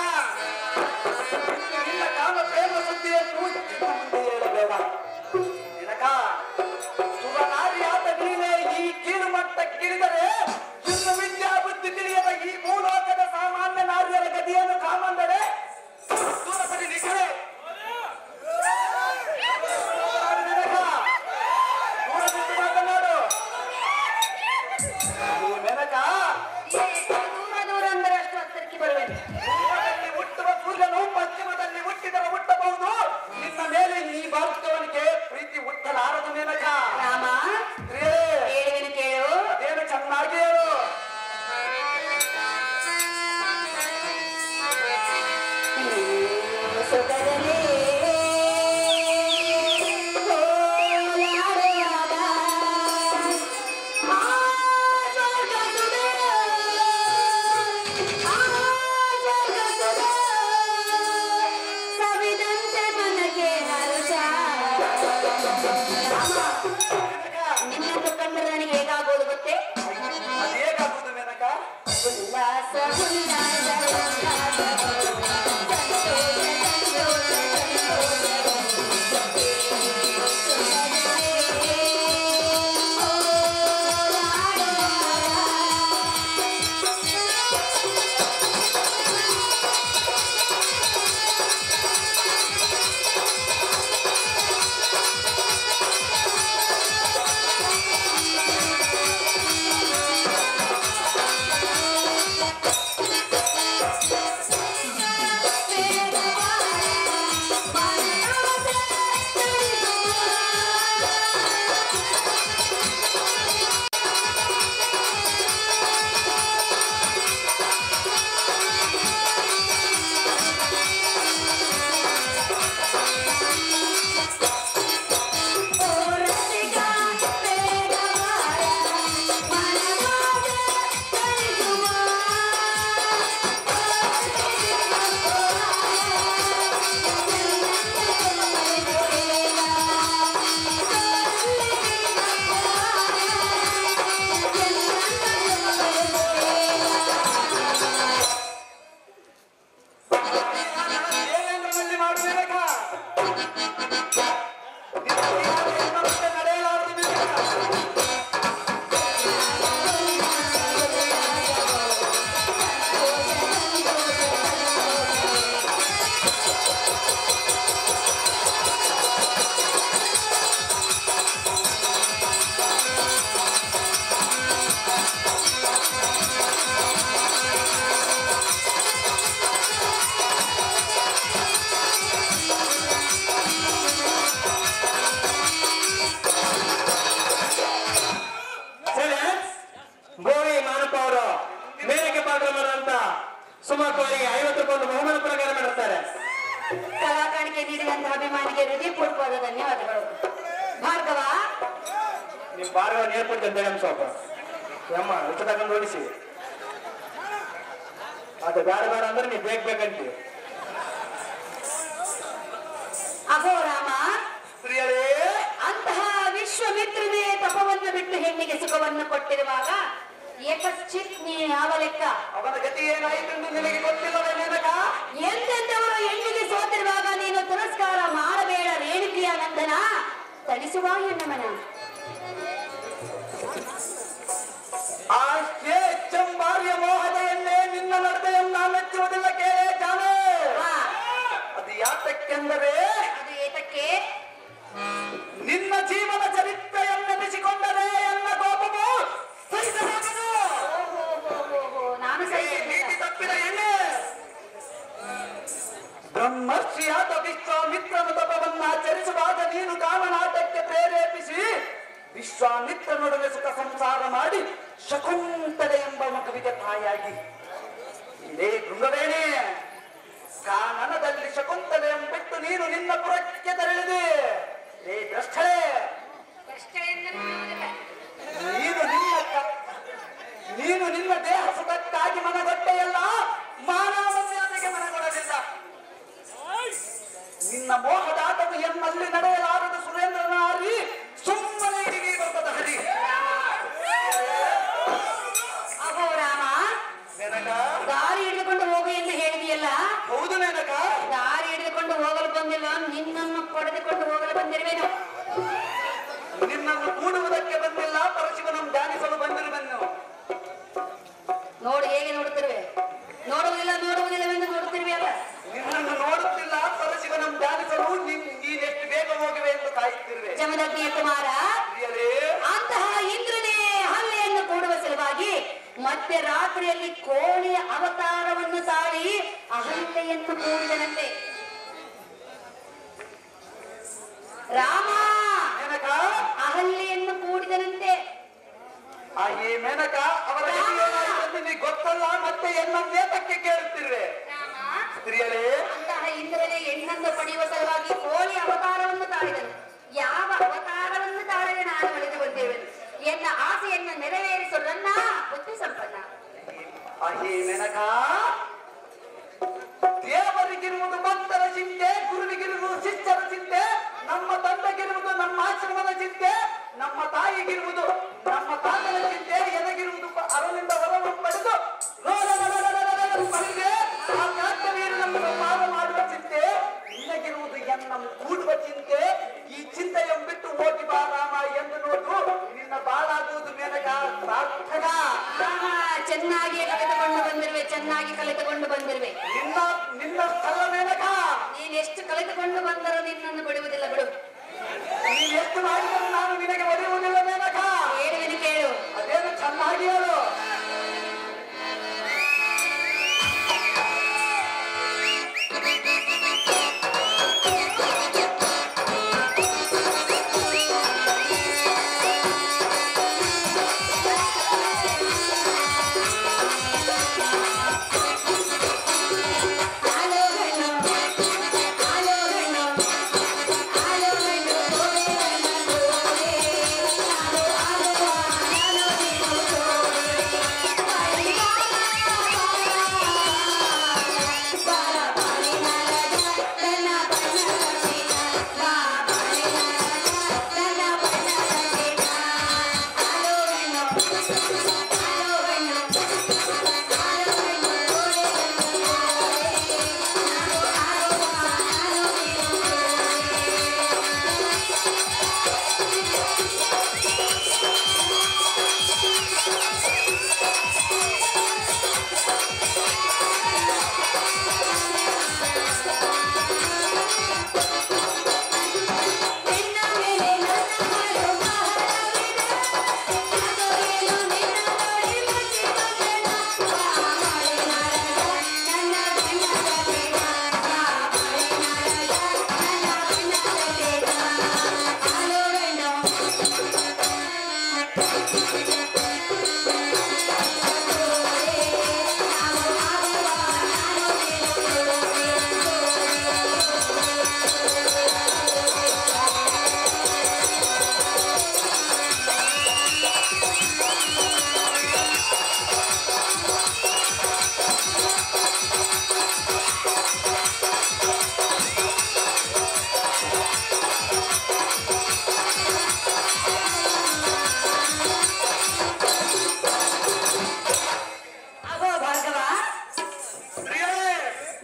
[SPEAKER 2] ನಿನ್ನ ಕಾಮ ಪ್ರೇಮ ಸುದ್ದಿಯನ್ನು ಮುಂದೆ ಹೇಳಬೇಡ. ನೆನಕ ಸುರನಾರಿಯಾದ ನೀನೇ ಈ ಕೀಳು ಮಟ್ಟಕ್ಕಿಳಿದರೆ ಇನ್ನು ವಿದ್ಯಾ ಬುದ್ಧಿ ತಿಳಿಯದ ಈ ಭೂಲೋಕದ ಸಾಮಾನ್ಯ ನಾರಿಯರ ಗತಿಯನ್ನು ಕಾಮಂದರೆ ಸುರಪತಿ ನಿಖರೆ. ಮಾತನಾಡು ಮೆನಕ.
[SPEAKER 1] ದೂರ ಅಂದರೆ ಅಷ್ಟು ಹತ್ತಿರಕ್ಕೆ ಬರುವೆನು.
[SPEAKER 2] ಪೂರ್ವದಲ್ಲಿ ಹುಟ್ಟುವ ಸೂರ್ಯನು ಪಶ್ಚಿಮದಲ್ಲಿ ಹುಟ್ಟಿದರೆ ಹುಟ್ಟಬಹುದು. ನಿನ್ನ ಮೇಲೆ ಈ ಭಾರತವನಿಗೆ ಪ್ರೀತಿ ಹುಟ್ಟಲಾರದು ಮೆನಕ.
[SPEAKER 1] ರಾಮ, ಹೇಳುವೆನು ಕೇಳು.
[SPEAKER 2] ಅದೇನು ಚೆನ್ನಾಗಿ ಹೇಳು.
[SPEAKER 1] ಸುಖದಲ್ಲಿ ಸವಿದಂತೆ ಮನಗೆ ಹರ್ಷ. ನಿನ್ನನ್ನು ಕಂಡ್ರೆ ನನಗೆ ಹೇಗಾಗೋದು ಗೊತ್ತೇ?
[SPEAKER 2] ಅದು ಹೇಗಾಗುವುದು ಮೆನಕ?
[SPEAKER 1] ಉಲ್ಲಾಸ ಉಲ್ಲಾಸ
[SPEAKER 2] ಸುಮಕ್ಕವರಿಗೆ 50 ರೂಪಾಯಿ ಬಹುಮಾನ ಪ್ರಕಾರ ಮಾಡುತ್ತಾರೆ.
[SPEAKER 1] ಕಲಾಕಾಣಿಕೆ ನೀಡಿದಂತಹ ಅಭಿಮಾನಿಗೆ ಹೃದಯಪೂರ್ವಕವಾದ ಧನ್ಯವಾದಗಳು. ಭಾರ್ಗವ,
[SPEAKER 2] ನಿಮ್ ಭಾರ್ಗವ ನೇರ್ಪಟ್ಟು ನಮ್ಮ ಸ್ವಲ್ಪ ಅಮ್ಮ ಉಚ್ಚ ತಗೊಂಡು ಓಡಿಸಿ. ಅದು ಬೇಡ ಬೇಡ ಅಂದ್ರೆ ನೀವು ಬೇಕಂತೀವಿ.
[SPEAKER 1] ಅಹೋ ರಾಮ,
[SPEAKER 2] ಪ್ರಿಯರೇ,
[SPEAKER 1] ಅಂತಹ ವಿಶ್ವಮಿತ್ರನೇ ತಪವನ್ನು ಬಿಟ್ಟು ಹೆಣ್ಣಿಗೆ ಸುಖವನ್ನು ಕೊಟ್ಟಿರುವಾಗ ಏಕಶ್ಚಿತ್ ನೀ ಯಾವ ಲೆಕ್ಕ?
[SPEAKER 2] ಅವನ ಗತಿ ಏನಾಯಿತು ಎಂದು ನಿನಗೆ ಗೊತ್ತಿಲ್ಲವೇ ನೇನಕ?
[SPEAKER 1] ಎಂತೆಂದವರು ಹೆಣ್ಣಿಗೆ ಸೋತಿರುವಾಗ ನೀನು ತಿರಸ್ಕಾರ ಮಾಡಬೇಡ ರೇಣುಕಿಯ ನಂದನ, ತಣಿಸುವ ಹೆಣ್ಣಮನ.
[SPEAKER 2] ಆಕೆ ಚಂಬಾರಿಯ ಮೋಹದ ಎಣ್ಣೆ ನಿನ್ನ ನಡತೆಯನ್ನು ಮೆಚ್ಚುವುದಿಲ್ಲ ಕೇಳೇ ಜಾನೆ. ಅದು ಯಾತಕ್ಕೆಂದರೆ
[SPEAKER 1] ಅದು ಏತಕ್ಕೆ?
[SPEAKER 2] ನಿನ್ನ ಜೀವನ ಚರಿತ್ರೆಯನ್ನು ನೆನೆಸಿಕೊಂಡರೆ ಎನ್ನ ಕೋಪವು ಸಹಿಸಲಾಗದು.
[SPEAKER 1] ನಾನು
[SPEAKER 2] ನೀತಿ ತಪ್ಪಿದ ಎಣ್ಣೆ ಬ್ರಹ್ಮರ್ಷಿಯಾದ ವಿಶ್ವಾಮಿತ್ರನ ತಪವನ್ನ ಆಚರಿಸುವಾಗ ನೀನು ಕಾಮನಾಟಕ್ಕೆ ಪ್ರೇರೇಪಿಸಿ ವಿಶ್ವಾಮಿತ್ರನೊಡನೆ ಸುಖ ಸಂಸಾರ ಮಾಡಿ ಶಕುಂತಲೆ ಎಂಬ ಮಗುವಿಗೆ ತಾಯಾಗಿ ಇದೇ ಗೃಹವೇಣೆ ಕಾನನದಲ್ಲಿ ಶಕುಂತಲೆ ಎಂಬಿಟ್ಟು ನೀನು ನಿನ್ನ ಪುರಕ್ಕೆ ತೆರಳಿದೆ. ಏ ದ್ರಷ್ಟಳೆ, ನೀನು ನಿನ್ನ ದೇಹ ಸುಖಕ್ಕಾಗಿ ಮನಗೊಟ್ಟೆಯಲ್ಲ, ಮಾನವ ಮರ್ಯಾದೆಗೆ ಮನಗೊಡಲಿಲ್ಲ. ನಿನ್ನ ಮೋಹದಾಟವು ಎನ್ನಲ್ಲಿ ನಡೆಯಲಾರದು ಸುರೇಂದ್ರನಾರಿ, ಸುಮ್ಮನೆ ಹಿಡಿಗೆ ಬರ್ತದ ಹರಿ.
[SPEAKER 1] ಅಹೋ ರಾಮ, ದಾರಿ ಹಿಡಿದುಕೊಂಡು ಹೋಗು ಎಂದು ಹೇಳಿದೆಯಲ್ಲ.
[SPEAKER 2] ಹೌದು ಮೇನಕ,
[SPEAKER 1] ದಾರಿ ಹಿಡಿದುಕೊಂಡು ಹೋಗಲು ಬಂದಿಲ್ಲ, ನಿನ್ನನ್ನು ಪಡೆದುಕೊಂಡು ಹೋಗಲು ಬಂದಿರುವೆನು.
[SPEAKER 2] ನಿನ್ನನ್ನು ಕೂಡುವುದಕ್ಕೆ ಬಂದಿಲ್ಲ, ಪರಶಿವನನ್ನು ಧ್ಯಾನಿಸಲು ಬಂದಿರುವೆನು.
[SPEAKER 1] ನೋಡು ಹೇಗೆ ನೋಡುತ್ತಿರುವೆ, ನೋಡುವುದಿಲ್ಲವೆಂದು ನೋಡುತ್ತಿರುವೆ ಅಲ್ಲ.
[SPEAKER 2] ನಿನ್ನನ್ನು ನೋಡುತ್ತಿಲ್ಲ, ಪರಶಿವನನ್ನು ಧ್ಯಾನಿಸಲು ನೀನೆಷ್ಟು ಬೇಗ ಹೋಗುವೆ ಎಂದು ಕಾಯುತ್ತಿರುವೆ.
[SPEAKER 1] ಜಮದಗ್ನಿಯ ಕುಮಾರ, ಅಂತಹ ಇಂದ್ರನೇ ಹಲ್ಲೆಯನ್ನು ಕೂಡುವ ಸಲುವಾಗಿ ಮಧ್ಯರಾತ್ರಿಯಲ್ಲಿ ಕೋಳಿಯ ಅವತಾರವನ್ನು ತಾಳಿ ಅಹಲ್ಯೆಯನ್ನು ಕೂಡಿದನಂತೆ. ರಾಮ ಅಹಲ್ಯೆಯನ್ನು ಕೂಡಿದನಂತೆ.
[SPEAKER 2] ಈ ಮೇನಕ ಅವರ ಗೊತ್ತಲ್ಲ, ಮತ್ತೆ ಎನ್ನನ್ನೇತಕ್ಕೆ ಕೇಳುತ್ತಿರುವೆ. ಸ್ತ್ರೀಯರೇ,
[SPEAKER 1] ಅಂತಹ ಇಂದ್ರನೇ ಹೆಣ್ಣನ್ನು ಪಡೆಯುವ ಸಲುವಾಗಿ ಕೋಳಿ ಅವತಾರವನ್ನು ತಾಳಿದನು. ಯಾವ ಅವತಾರವನ್ನು ತಾಳದೆ ನಾನು ಅಳಿದುಕೊಂಡಿರುವೆನು. ಎನ್ನ ಆಸೆಯನ್ನು ನೆರವೇರಿಸುವುದನ್ನ ಬುದ್ಧಿ ಸಂಪನ್ನ.
[SPEAKER 2] ಮೇನಕ, ದೇವರಿಗಿರುವುದು ಭಕ್ತರ ಚಿಂತೆ, ಗುರುವಿಗಿರುವುದು ಶಿಷ್ಯರ ಚಿಂತೆ, ನಮ್ಮ ತಂದೆಗಿರುವುದು ನಮ್ಮ ಆಶ್ರಮದ ಚಿಂತೆ, ನಮ್ಮ ತಾಯಿಗಿರುವುದು ನಮ್ಮ ತಾತನ ಚಿಂತೆ, ಎನಗಿರುವುದು ಅರವಿಂದ ವರವನ್ನು ಪಡೆದು ನಮ್ಮನ್ನು ಪಾರ ಮಾಡುವ ಚಿಂತೆ, ನಿನಗಿರುವುದು ಎನ್ನನ್ನು ಕೂಡುವ ಚಿಂತೆ. ಈ ಚಿಂತೆಯನ್ನು ಬಿಟ್ಟು ಹೋಗಿ ಬಾ ರಾಮ ಎಂದು ನೋಡು, ನಿನ್ನ ಬಾಳಾಗುವುದು ಮೇನಕ ಸಾರ್ಥಕ.
[SPEAKER 1] ಚೆನ್ನಾಗಿ ಕಲಿತುಕೊಂಡು ಬಂದಿರುವೆ.
[SPEAKER 2] ನಿನ್ನ ಸ್ಥಳ ಮೇನಕ,
[SPEAKER 1] ನೀನೆಷ್ಟು ಕಲಿತುಕೊಂಡು ಬಂದರೂ ನಿನ್ನನ್ನು ಬಿಡುವುದಿಲ್ಲ ಬಿಡು.
[SPEAKER 2] ನೀನು ಎಷ್ಟು ಮಾಡಿದರೂ ನಾನು ನಿನಗೆ ಒಡೆಯುವುದಿಲ್ಲ ಮೇನಕ.
[SPEAKER 1] ಹೇಳುವೆನು ಕೇಳು.
[SPEAKER 2] ಅದೇನು ಚೆನ್ನಾಗಿ ಹೇಳು.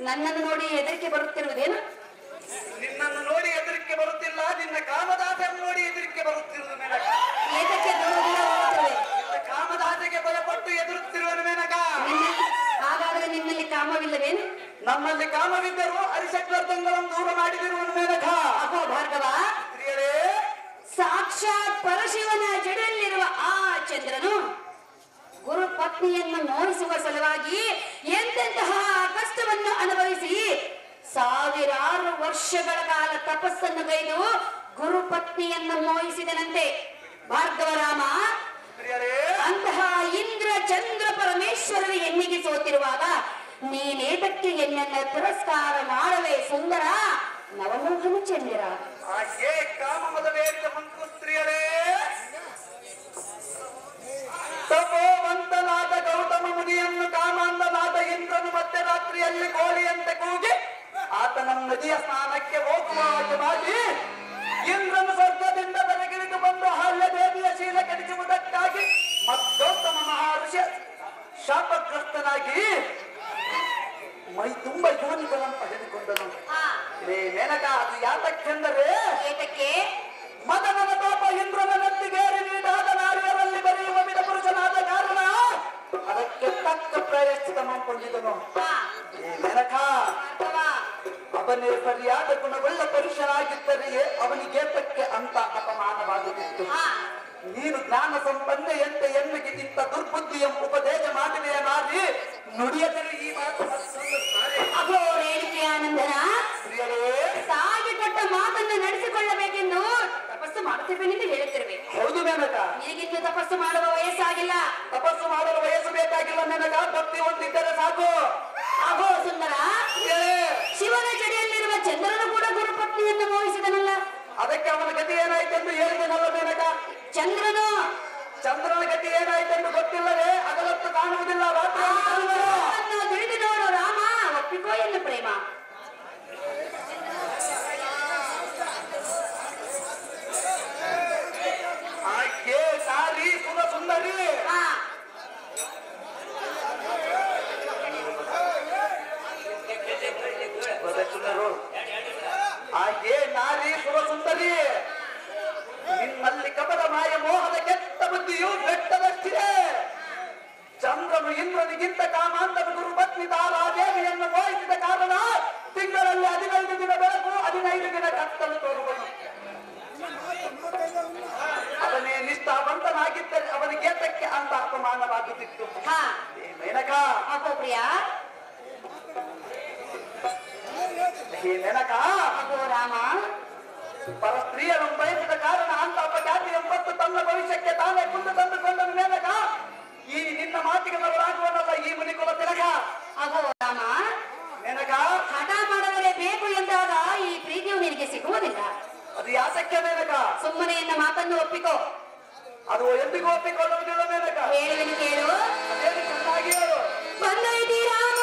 [SPEAKER 1] ನನ್ನನ್ನು ನೋಡಿ ಹೆದರಿಕೆ ಬರುತ್ತಿರುವುದೇನು?
[SPEAKER 2] ನಿನ್ನನ್ನು ನೋಡಿ ಹೆದರಿಕೆ ಬರುತ್ತಿಲ್ಲ, ನಿನ್ನ ಕಾಮದಾಸನ್ನು ನೋಡಿ ಹೆದರಿಕೆ ಬರುತ್ತಿರುವುದು ಮೇನಕ.
[SPEAKER 1] ಏತಕ್ಕೆ ದೂರ ದೂರ ಹೋಗುತ್ತವೆ?
[SPEAKER 2] ಕಾಮದಾಸೆಗೆ ಭಯಪಟ್ಟು ಎದುರುತ್ತಿರುವನು ಮೇನಕ.
[SPEAKER 1] ಹಾಗಾದರೆ ನಿನ್ನಲ್ಲಿ ಕಾಮವಿಲ್ಲವೇನು?
[SPEAKER 2] ನಮ್ಮಲ್ಲಿ ಕಾಮವಿದ್ದರೂ ಅರಿಷಡ್ವರ್ಗಗಳನ್ನು ದೂರ ಮಾಡಿದಿರುವನು ಮೇನಕ.
[SPEAKER 1] ಅಹೋ ಭಾರ್ಗವ, ಸಾಕ್ಷಾತ್ ಪರಶಿವನ ಜಡೆಯಲ್ಲಿರುವ ಆ ಚಂದ್ರನು ಗುರು ಪತ್ನಿಯನ್ನು ನೋಯಿಸುವ ಸಲುವಾಗಿ ಎಂತೆಂತಹ ಕಷ್ಟವನ್ನು ಅನುಭವಿಸಿ ವರ್ಷಗಳ ಕಾಲ ತಪಸ್ಸನ್ನು ಕೈದು ಗುರುಪತ್ನಿಯನ್ನು ಮೋಹಿಸಿದನಂತೆ ಭಾರ್ಗವರಾಮ. ಅಂತಹ ಇಂದ್ರ ಚಂದ್ರ ಪರಮೇಶ್ವರರ ಎನ್ನಿಗೆ ಸೋತಿರುವಾಗ ನೀನೇತಕ್ಕೆ ಎನ್ನನ್ನ ತಿರಸ್ಕಾರ ಮಾಡವೇ ಸುಂದರ ನವಮೋಹನ ಚಂದಿರ?
[SPEAKER 2] ಕಾಮದ ವೇದ ಮಂಕು ಸ್ತ್ರೀಯರೇ, ತಪೋವಂತನಾದ ಗೌತಮ ಮುನಿಯನ್ನು ಕಾಮಾಂಧನಾದ ಇಂದ್ರನು ಮಧ್ಯರಾತ್ರಿಯಲ್ಲಿ ಕೋಳಿಯಂತೆ ಕೂಗಿ ಆತನ ನದಿಯ ಸ್ನಾನಕ್ಕೆ ಹೋಗುವಾಗ ಮಾಡಿ ಇಂದ್ರನು ಸ್ವರ್ಗದಿಂದ ಬೆರಗಿಳಿದು ಬಂದು ಹಾಲ್ಯ ದೇವಿಯ ಶೀಲ ಕೆಡಿಸುವುದಕ್ಕಾಗಿ ಮತ್ತೋತ್ತಮ ಮಹರ್ಷಿ ಶಾಪಗ್ರಸ್ತನಾಗಿ ಮೈ ತುಂಬ ಯೋನಿಗಳನ್ನು ಪಡೆದುಕೊಂಡನು. ಮೇನಕ, ಅದು ಯಾತಕ್ಕೆಂದರೆ ಮದನನ ಪಾಪ ಇಂದ್ರನ ನೆತ್ತಿಗೇರಿ ನೀಡಾದ ನಾರಿಯರಲ್ಲಿ ಬರೆಯುವ ವಿಧ ಪುರುಷನಾದ ಕಾರಣ ಅದಕ್ಕೆ ತಕ್ಕ ಪ್ರಾಯಶ್ಚಿತ ಮಾಡಿಕೊಂಡಿದ್ದನು. ಮೇನಕ, ಅವನೇ ಸರಿಯಾದ ಗುಣವುಳ್ಳ ಪುರುಷನಾಗಿದ್ದರೆಯೇ ಅವನಿಗೇತಕ್ಕೆ ಅಂತ ಅಪಮಾನವಾಗುತ್ತಿತ್ತು. ನೀನು ಜ್ಞಾನ ಸಂಪನ್ನೆಯಂತೆ ಎನ್ನಿಗೆ ಇಂಥ ದುರ್ಬುದ್ಧಿಯ ಉಪದೇಶ ಮಾಡುವೆಯ ನಾರಿ ನುಡಿಯದಿರು ಈ ಮಾತು.
[SPEAKER 1] ಅಗೋ ರೇಣುಕೆ ಆನಂದನ, ತಾಯಿ ಕೊಟ್ಟ ಮಾತನ್ನು ನಡೆಸಿಕೊಳ್ಳಬೇಕೆಂದು ತಪಸ್ಸು ಮಾಡುತ್ತಿರುವೆನೆಂದು ಹೇಳುತ್ತಿರುವೆ.
[SPEAKER 2] ಹೌದು ಮೇನಕ,
[SPEAKER 1] ಈಗಿನ್ನು ತಪಸ್ಸು ಮಾಡುವ ವಯಸ್ಸಾಗಿಲ್ಲ.
[SPEAKER 2] ತಪಸ್ಸು ಮಾಡಲು ವಯಸ್ಸು ಬೇಕಾಗಿಲ್ಲ ಮೇನಕ, ಭಕ್ತಿ ಹೊಂದಿದ್ದರೆ ಸಾಕು.
[SPEAKER 1] ಅಗೋ ಸುಂದರ, ಶಿವನ ಜಡೆಯಲ್ಲಿರುವ ಚಂದ್ರನು ಕೂಡ ಗುರುಪತ್ನಿಯನ್ನು ಮೋಹಿಸಿದನಲ್ಲ,
[SPEAKER 2] ಅದಕ್ಕೆ ಅವನ ಗತಿ ಏನಾಯ್ತೆಂದು ಹೇಳಿದನಲ್ಲ ಮೇನಕ. ಚಂದ್ರನ ಗತಿ ಏನಾಯ್ತೆಂದು ಗೊತ್ತಿಲ್ಲವೇ? ಅದರತ್ತು ಕಾಣುವುದಿಲ್ಲ, ರಾತ್ರಿ
[SPEAKER 1] ತಿಳಿದು ನೋಡು ರಾಮ, ಒಪ್ಪಿಕೋ ಎನ್ನು ಪ್ರೇಮ.
[SPEAKER 2] ಆಕೆ ಸಾರಿ ಸುರ ಸುಂದರಿ, ಆಕೆ ನಾರಿ ಸುರ ಸುಂದರಿ. ನಿನ್ನಲ್ಲಿ ಕಪಟ ಮಾಯ ಮೋಹದ ಕೆಟ್ಟ ಬುದ್ಧಿಯು ಬೆಟ್ಟದಷ್ಟಿದೆ. ಚಂದ್ರನು ಇಂದ್ರನಿಗಿಂತ ಕಾಮಾಂಧನ ಗುರುಪತ್ನಿ ತಾರಾದೇವಿಯನ್ನು ಮೋಹಿಸಿದ ಕಾರಣ ತಿಂಗಳಲ್ಲಿ 15 ದಿನ ಬೆಳಕು 15 ದಿನ ಕತ್ತಲು ತೋರುವನು. ಅವನೇ ನಿಷ್ಠಾವಂತನಾಗಿದ್ದರೆ ಅವನಿಗೇತಕ್ಕೆ ಅಂತ ಅಪಮಾನವಾಗುತ್ತಿತ್ತು. ಮೇನಕ,
[SPEAKER 1] ಅಗೋ ಪ್ರಿಯ,
[SPEAKER 2] ಮೇನಕ,
[SPEAKER 1] ಅಗೋ ರಾಮ,
[SPEAKER 2] ಪರ ಸ್ತ್ರೀಯರನ್ನು ಬಯಸಿದ ಕಾರಣ ಅಂತ ಅಪಖ್ಯಾತಿ ಎಂಬತ್ತು ತನ್ನ ಭವಿಷ್ಯಕ್ಕೆ ತಾನೇ ಕುಂದು ತಂದುಕೊಂಡನು. ಮೇನಕ, ಈ ನಿನ್ನ ಮಾತಿಗೆ ಬರಲಾಗುವನಲ್ಲ ಈ ಮುನಿಕುಲ ತಿಲಕ.
[SPEAKER 1] ಅಗೋ ರಾಮ,
[SPEAKER 2] ಮೇನಕ,
[SPEAKER 1] ಹಠ ಮಾಡಲೇ ಬೇಕು ಎಂದಾಗ ಈ ಪ್ರೀತಿಯು ನಿನಗೆ ಸಿಗುವುದಿಲ್ಲ.
[SPEAKER 2] ಅದು ಯಾತಕ್ಕೆ ಮೇನಕ?
[SPEAKER 1] ಸುಮ್ಮನೆ ಎನ್ನ ಮಾತನ್ನು ಒಪ್ಪಿಕೋ.
[SPEAKER 2] ಅದು ಎಂದಿಗೂ ಒಪ್ಪಿಕೊಳ್ಳುವುದಿಲ್ಲ ಮೇನಕ.
[SPEAKER 1] ಹೇಳುವೆನು ಕೇಳು.
[SPEAKER 2] ಅದೇನು ಚೆನ್ನಾಗಿ ಹೇಳು.
[SPEAKER 1] ಬಂದೈತಿ ರಾಮ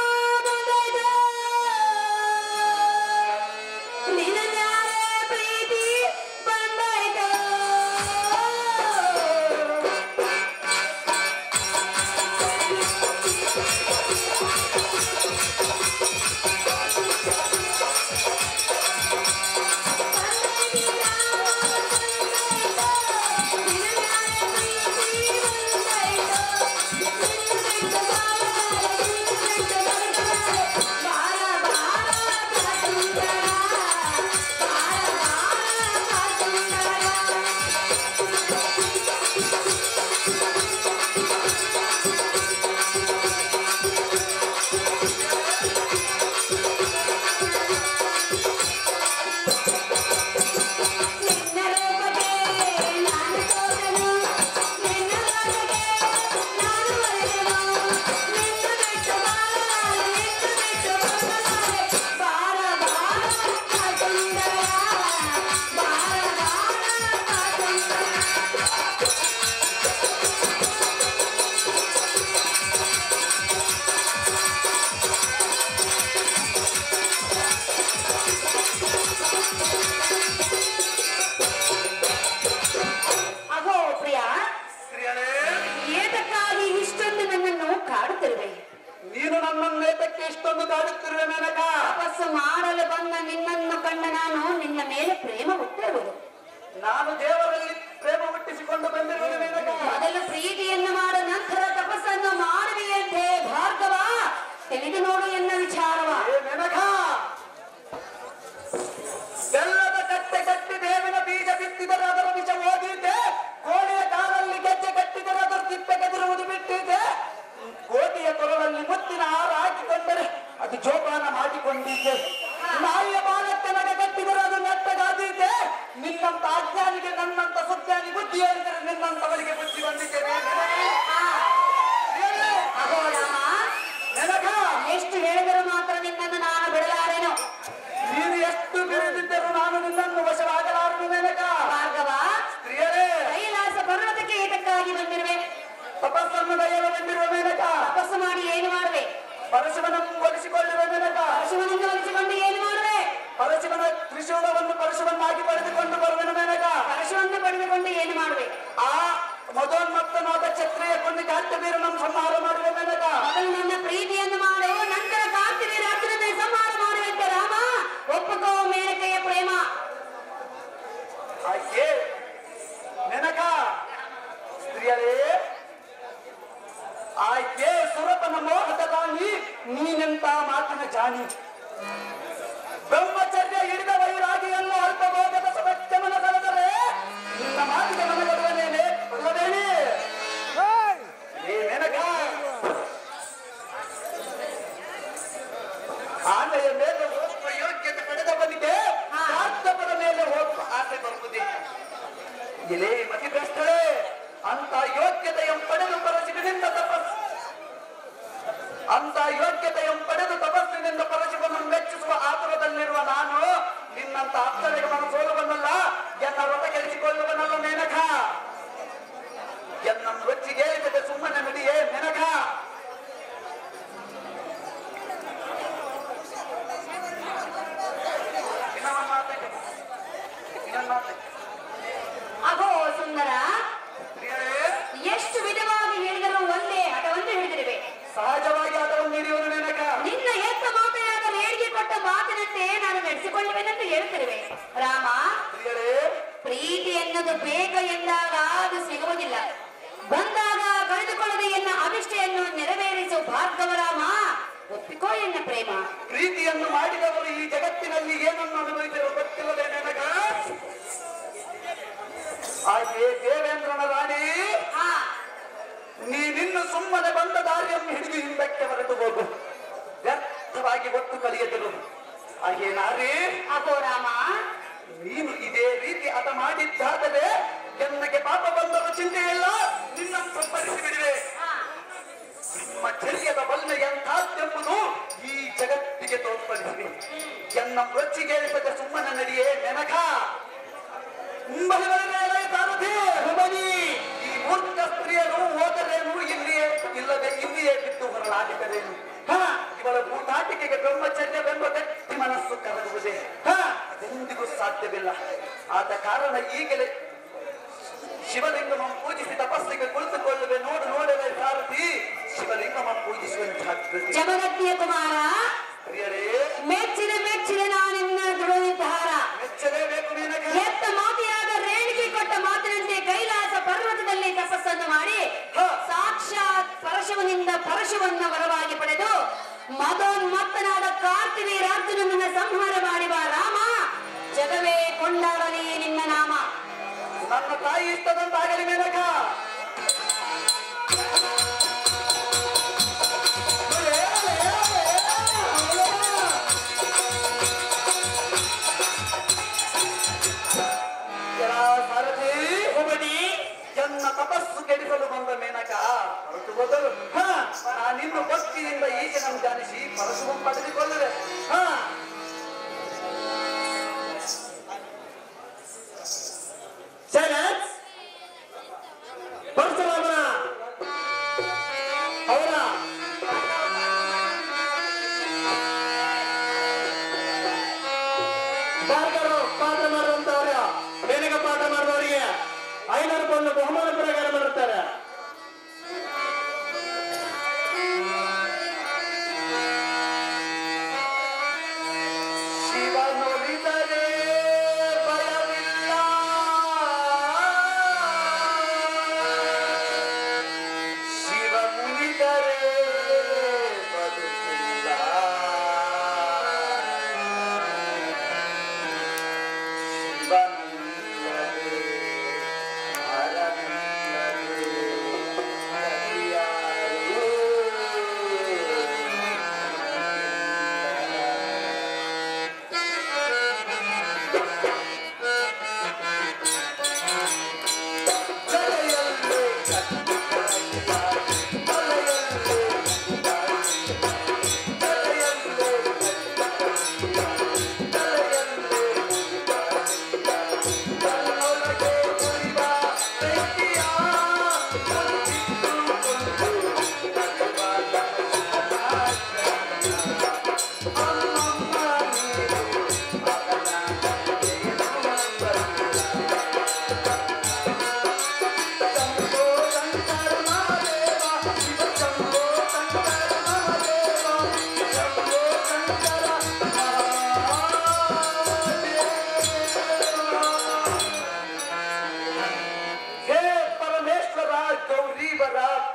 [SPEAKER 1] ಬಂದೈತೆ, ನಿನ್ನನ್ಯಾರೇ ಪ್ರೀತಿ ಬಂದೈತೆ.
[SPEAKER 2] ನೀನು ನನ್ನನ್ನೇತಕ್ಕೆ ಇಷ್ಟೊಂದು ಕಾಡುತ್ತಿರುವೆ ಮೇನಕ?
[SPEAKER 1] ತಪಸ್ಸು ಮಾಡಲು ಬಂದ ನಿನ್ನನ್ನು ಕಂಡ ನಾನು ನಿನ್ನ ಮೇಲೆ ಪ್ರೇಮ ಹುಟ್ಟಿರುವುದು.
[SPEAKER 2] ನಾನು ದೇವರಲ್ಲಿ ಪ್ರೇಮ ಹುಟ್ಟಿಸಿಕೊಂಡು ಬಂದಿರುವೆ ಮೇನಕ.
[SPEAKER 1] ಮೊದಲು ಪ್ರೀತಿಯನ್ನು ಮಾಡ ನಂತರ ತಪಸ್ಸನ್ನು ಮಾಡುವೆಯಂತೆ ಭಾರ್ಗವ, ತಿಳಿದು ನೋಡು ಎನ್ನ ವಿಚಾರವ.
[SPEAKER 2] ಮೇನಕ, ಬೆಲ್ಲದ ಕಟ್ಟೆ ಕಟ್ಟಿ ಬೇವಿನ ಬೀಜ ಬಿತ್ತಿದರೆ ಅದರ ವಿಷ ಓದಿದ್ದೆ, ಕೋಳಿಯ ಕಾಲಲ್ಲಿ ಗೆಜ್ಜೆ ಕಟ್ಟಿದರೆ ಅದರ ತಿಪ್ಪೆ ಕೆದಿರುವುದು ಬಿಟ್ಟಿದ್ದೆ, ಕೋಟಿಯ ಕೊರಳಲ್ಲಿ ಮುತ್ತಿನ ಹಾರ ಹಾಕಿಕೊಂಡರೆ ಅದು ಜೋಪಾನ ಮಾಡಿಕೊಂಡಿದ್ದೆ, ನಾಯಿಯ ಬಾಲಕ್ಕೆ ನಗ ಇಲೇ ಮತಿಭ್ರಷ್ಟಳೆ ಅಂತ ಯೋಗ್ಯತೆಯ ಪಡೆದು ಪರಶಿವನಿಂದ ತಪಸ್ಸು ಪರಶಿವನನ್ನು ಮೆಚ್ಚಿಸುವ ಆತುರದಲ್ಲಿರುವ ನಾನು ನಿನ್ನಂತ ಅಪ್ಸರೆಗೆ ಮನಸೋಲುವನಲ್ಲ, ಎನ್ನ ವ್ರತ ಕೆಡಿಸಿಕೊಳ್ಳುವನಲ್ಲ ಮೇನಕ. ಎನ್ನ ರೊಚ್ಚಿಗೆ ಸುಮ್ಮನೆ ನುಡಿಯೇ ಮೇನಕ.
[SPEAKER 1] ಅಗೋ ಸುಂದರ, ಎಷ್ಟು ವಿಧವಾಗಿ ಹೇಳಿದರೂ ಒಂದೇ ಹಠವನ್ನು ಹಿಡಿದಿರುವೆ.
[SPEAKER 2] ಸಹಜವಾಗಿ ಹಠವನ್ನು ಹಿಡಿಯುವುದು ಮೇನಕ.
[SPEAKER 1] ನಿನ್ನ ಎತ್ತ ಮಾತೆಯಾದ ರೇಡಿಗೆ ಕೊಟ್ಟ ಮಾತಿನಂತೆ ನಾನು ನಡೆಸಿಕೊಳ್ಳುವೆನೆಂದು ಹೇಳ್ತಿರುವೆ. ರಾಮ, ಪ್ರೀತಿ ಎನ್ನುವುದು ಬೇಗ ಎಂದಾಗ ಅದು ಸಿಗುವುದಿಲ್ಲ, ಬಂದಾಗ ಕಳೆದುಕೊಳ್ಳದೆ ಎನ್ನ ಅಭಿಷ್ಟೆಯನ್ನು ನೆರವೇರಿಸು ಭಾರ್ಗವ ರಾಮ. ಒಪ್ಪಿಕೋ ಎನ್ನ ಪ್ರೇಮ.
[SPEAKER 2] ಪ್ರೀತಿಯನ್ನು ಮಾಡಿದವರು ಈ ಜಗತ್ತಿನಲ್ಲಿ ಏನನ್ನು ಅನುಭವಿಸಿರೋ ಗೊತ್ತಿಲ್ಲದೆ ನನಗ. ಹಾಗೆ ದೇವೇಂದ್ರನ ರಾಣಿ, ನೀನಿನ್ನು ಸುಮ್ಮನೆ ಬಂದ ದಾರಿಯನ್ನು ಹಿಡಿದು ಹಿಂದಕ್ಕೆ ಹೊರಟು ಹೋಗು, ವ್ಯರ್ಥವಾಗಿ ಒತ್ತು ಕಲಿಯದಿರು. ಹಾಗೆ ನಾರಿ,
[SPEAKER 1] ಅಗೋ ರಾಮ,
[SPEAKER 2] ನೀನು ಇದೇ ರೀತಿ ಹಠ ಮಾಡಿದ್ದಾದರೆ ಎನ್ನಗೆ ಪಾಪ ಬಂದರೂ ಚಿಂತೆ ಇಲ್ಲ, ನಿನ್ನ ಸಂಪರಿಸಿ ಬಿಡುವೆ. ನಿಮ್ಮ ಚರ್ಯದ ಬಲ್ಲೆ ಎಂಥದ್ದೆಂಬುದು ಈ ಜಗತ್ತಿಗೆ ತೋರ್ಪಡಿಸಿದೆ. ಎನ್ನ ರೊಚ್ಚಿಗೇರಿಸದೆ ಸುಮ್ಮನೆ ನಡೆಯೇ ನೆನಕ. ಈ ಮೂರ್ಖ ಸ್ತ್ರೀಯರು ಹೋದರೇನು, ಇಲ್ಲಿಯೇ ಇಲ್ಲದೆ ಇಲ್ಲಿಯೇ ಬಿದ್ದು ಹೊರಲಾಗಿದ್ದರೇನು? ಇವಳ ಭೂತಾಟಿಕೆಗೆ ಬ್ರಹ್ಮಚರ್ಯವೆಂಬ ಗಟ್ಟಿ ಮನಸ್ಸು ಕರಗುವುದೇ? ಅದೆಂದಿಗೂ ಸಾಧ್ಯವಿಲ್ಲ. ಆದ ಕಾರಣ ಈಗಲೇ ಶಿವಲಿಂಗಮ ಪೂಜಿಸಿ ತಪಸ್ಸಿಗೆ ಕುಳಿತುಕೊಳ್ಳುವೆ. ನೋಡಲೇ ಸಾರಥಿ, ಶಿವಲಿಂಗಮ ಪೂಜಿಸುವಂತಾಗ್ತದೆ.
[SPEAKER 1] ಜಗದತ್ತಿಯ ಕುಮಾರ, ಮೆಚ್ಚಿದೆ ನಾನಿನ್ನ ದೃಢ ನಿರ್ಧಾರ.
[SPEAKER 2] ಮೆಚ್ಚಲೇಬೇಕು ಮೇನಕ.
[SPEAKER 1] ಎತ್ತ ಮಾತೆಯಾದ ರೇಣಿಗೆ ಕೊಟ್ಟ ಮಾತಿನಂತೆ ಕೈಲಾಸ ಪರ್ವತದಲ್ಲಿ ತಪಸ್ಸನ್ನು ಮಾಡಿ ಸಾಕ್ಷಾತ್ ಪರಶುವನಿಂದ ಪರಶುವನ್ನ ವರವಾಗಿ ಪಡೆದು ಮದೋನ್ಮತ್ತನಾದ ಕಾರ್ತಿವೀರಾರ್ಜುನನನ್ನ ಸಂಹಾರ ಮಾಡಿವ ರಾಮ, ಜಗವೇ ಕೊಂಡಾಡಲಿ ನಿನ್ನ ನಾಮ.
[SPEAKER 2] ನನ್ನ ತಾಯಿ ಇಷ್ಟದಂತಾಗಲಿ ಮೇನಕ. ಎನ್ನ ತಪಸ್ಸು ಕೆಡಿಸಲು ಬಂದ ಮೇನಕ ಹೊರಟು ಹೋದರು. ನಾನಿನ್ನು ಭಕ್ತಿಯಿಂದ ಈಶನನ್ನು ಧ್ಯಾನಿಸಿ ಪರಶುವನ್ನು ಪಡೆದುಕೊಳ್ಳುವೆ. ಪರಶುರಾಮನ ಅವರ ಪಾಠ ಮಾಡುವಂತವ್ರ ಮೇನಕ ಪಾಠ ಮಾಡುವವರಿಗೆ 500 ರೂಪಾಯಿ ಬಹುಮಾನ ಪ್ರಕಾರ ಮಾಡುತ್ತಾರೆ. ಶಿವನುಳಿದರೆ ಭಯವಿಲ್ಲ, ಶಿವನುಳಿದರೆ ಬದುಕಿಲ್ಲ.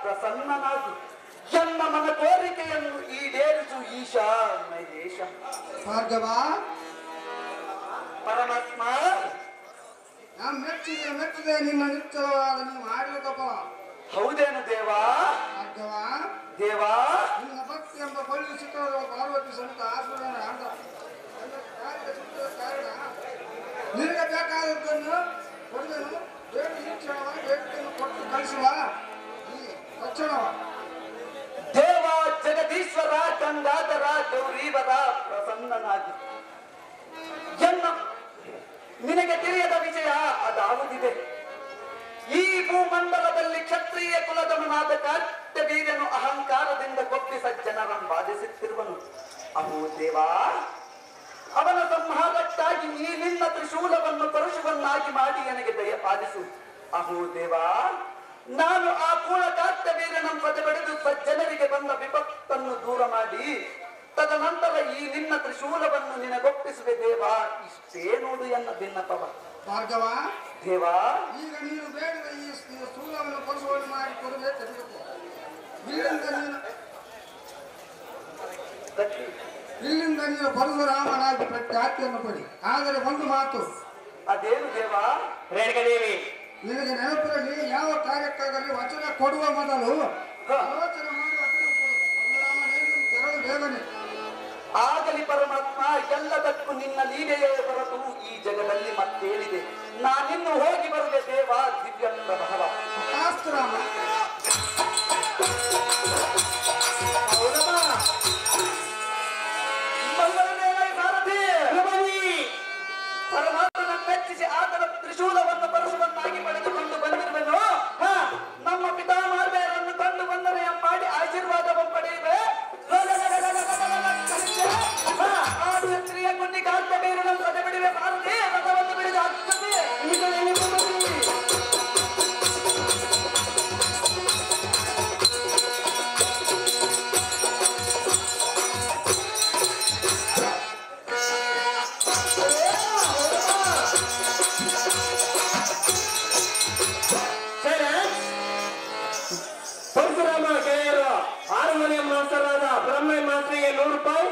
[SPEAKER 2] ಪ್ರಸನ್ನನಾಗು, ಎನ್ನ ಮನ ಕೋರಿಕೆಯನ್ನು ಈಡೇರಿಸು ಈಶಾ ಮಹೇಶ.
[SPEAKER 3] ಭಾರ್ಗವ,
[SPEAKER 2] ಪರಮಾತ್ಮ,
[SPEAKER 3] ಮೆಚ್ಚಿದೆ ನಿನ್ನ ನಿಚ್ಚಳವಾದ ನೀವು ಮಾಡಿರುತ್ತಪ್ಪ.
[SPEAKER 2] ಹೌದೇನು ದೇವಾ?
[SPEAKER 3] ಭಾರ್ಗವ,
[SPEAKER 2] ದೇವಾ,
[SPEAKER 3] ನಿನ್ನ ಭಕ್ತಿ ಎಂಬ ಬಳ್ಳಿ ಚಿತ್ರವ ಪಾರ್ವತಿ ಸಹಿತ ಆಸುರನ ಕಾರಣ ನಿನಗೆ ಬೇಕಾದದ್ದನ್ನು ಕೊಡುವೆನು, ಬೇಡಿ ಶಿಕ್ಷಣವ ಬೇಡಿಕೆಯನ್ನು ಕೊಟ್ಟು ಕಳಿಸುವ ಈ ತಕ್ಷಣವ
[SPEAKER 2] ದೇವ ಜಗದೀಶ್ವರ ಗಂಗಾಧರ ಗೌರೀವರ ಪ್ರಸನ್ನನಾಗಿ ಎನ್ನ ನಿನಗೆ ತಿಳಿಯದ ವಿಷಯ ಅದಾವುದಿದೆ. ಈ ಭೂಮಂಡಲದಲ್ಲಿ ಕ್ಷತ್ರಿಯ ಕುಲದವನಾದ ಕಾರ್ತವೀರ್ಯನು ಅಹಂಕಾರದಿಂದ ಕೊಪ್ಪಿ ಸಜ್ಜನರನ್ನು ಬಾಧಿಸುತ್ತಿರುವನು. ಅಹೋ ದೇವಾ, ಅವನ ಸಂಹಾರಕ್ಕಾಗಿ ಈ ನಿನ್ನ ತ್ರಿಶೂಲವನ್ನು ಪರಶುವನ್ನಾಗಿ ಮಾಡಿ ನನಗೆ ದಯ ಪಾಲಿಸು. ಅಹೋ ದೇವಾ, ನಾನು ಆ ಕೂಳ ಕಾರ್ತವೀರ್ಯನನ್ನು ಪದೆಬಡಿದು ಸಜ್ಜನರಿಗೆ ಬಂದ ವಿಪತ್ತನ್ನು ದೂರ ಮಾಡಿ ತದನಂತರ ಈ ನಿನ್ನ ತ್ರಿಶೂಲವನ್ನು ನಿನಗೊಪ್ಪಿಸುವೆ ದೇವಾ. ಇಷ್ಟೇ ನೋಡು ಎನ್ನ ಭಿನ್ನಪವ.
[SPEAKER 3] ಭಾರ್ಗವ,
[SPEAKER 2] ದೇವಾ,
[SPEAKER 3] ಈಗ ನೀನು ಬೇಡಿದ ಈ ಸ್ಥೂಲವನ್ನು ಪರಶುವನ್ನು ಮಾಡಿ ಕೊಡದೆ ತೆಗೆದುಕೋ. ಇಲ್ಲಿಂದ ನೀನು ಪರಶುರಾಮನಾಗಿ ಪ್ರಖ್ಯಾತಿಯನ್ನು ಪಡಿ. ಆದರೆ ಒಂದು ಮಾತು.
[SPEAKER 2] ಅದೇನು ದೇವಾ?
[SPEAKER 4] ರೇಣುಕಾದೇವಿ,
[SPEAKER 3] ನಿನಗೆ ನೆನಪಿರಲಿ, ಯಾವ ಕಾರ್ಯಕ್ಕಾಗಲಿ ವಚನ ಕೊಡುವ ಮೊದಲು ಆಲೋಚನೆ ಮಾಡಿ ವಚನ ಕೊಡು. ಪರಶುರಾಮನೇನು ತೆರಳು ಬೇಗನೆ.
[SPEAKER 2] ಆಗಲಿ ಪರಮಾತ್ಮ, ಎಲ್ಲದಕ್ಕೂ ನಿನ್ನ ಲೀಲೆಯೇ ಹೊರತು ಈ ಜಗದಲ್ಲಿ ಮತ್ತೇನಿದೆ. ನಾನಿನ್ನು ಹೋಗಿ ಬರುವೆ ದೇವಾ. ದಿವ್ಯ ಪ್ರಭಾವ.
[SPEAKER 3] ಶಾಸ್ತ್ರಾಮ
[SPEAKER 2] ಪರಮಾತ್ಮನ ಮೆಚ್ಚಿಸಿ ಆತನ ತ್ರಿಶೂಲವನ್ನು ಪರಶುವನ್ನಾಗಿ ಪಡೆದುಕೊಂಡು ಬಂದಿರುವೆನು. ನಮ್ಮ ಪಿತಾಮಹರನ್ನು ಕಂಡು ಬಂದರೆ ಮಾಡಿ ಆಶೀರ್ವಾದವನ್ನು ಪಡೆಯುವೆ. ಆ ಕ್ಷತ್ರಿಯ ಕುಂಡಿ ಕಾರ್ತವೀರ್ಯನನ್ನು ರಥ ಬಿಡುವೆ ಭಾರತಿ. ರಥವನ್ನು ಬಿಡಿದ ಆಗ್ತದೆ.
[SPEAKER 4] ಪರಶುರಾಮ ಗೆಳೆಯರು ಹಾರ್ಮೋನಿಯಂ ಮಾಸ್ತರಾದ ಬ್ರಹ್ಮ ಮಾಸ್ಟರಿಗೆ 100 ರೂಪಾಯಿ.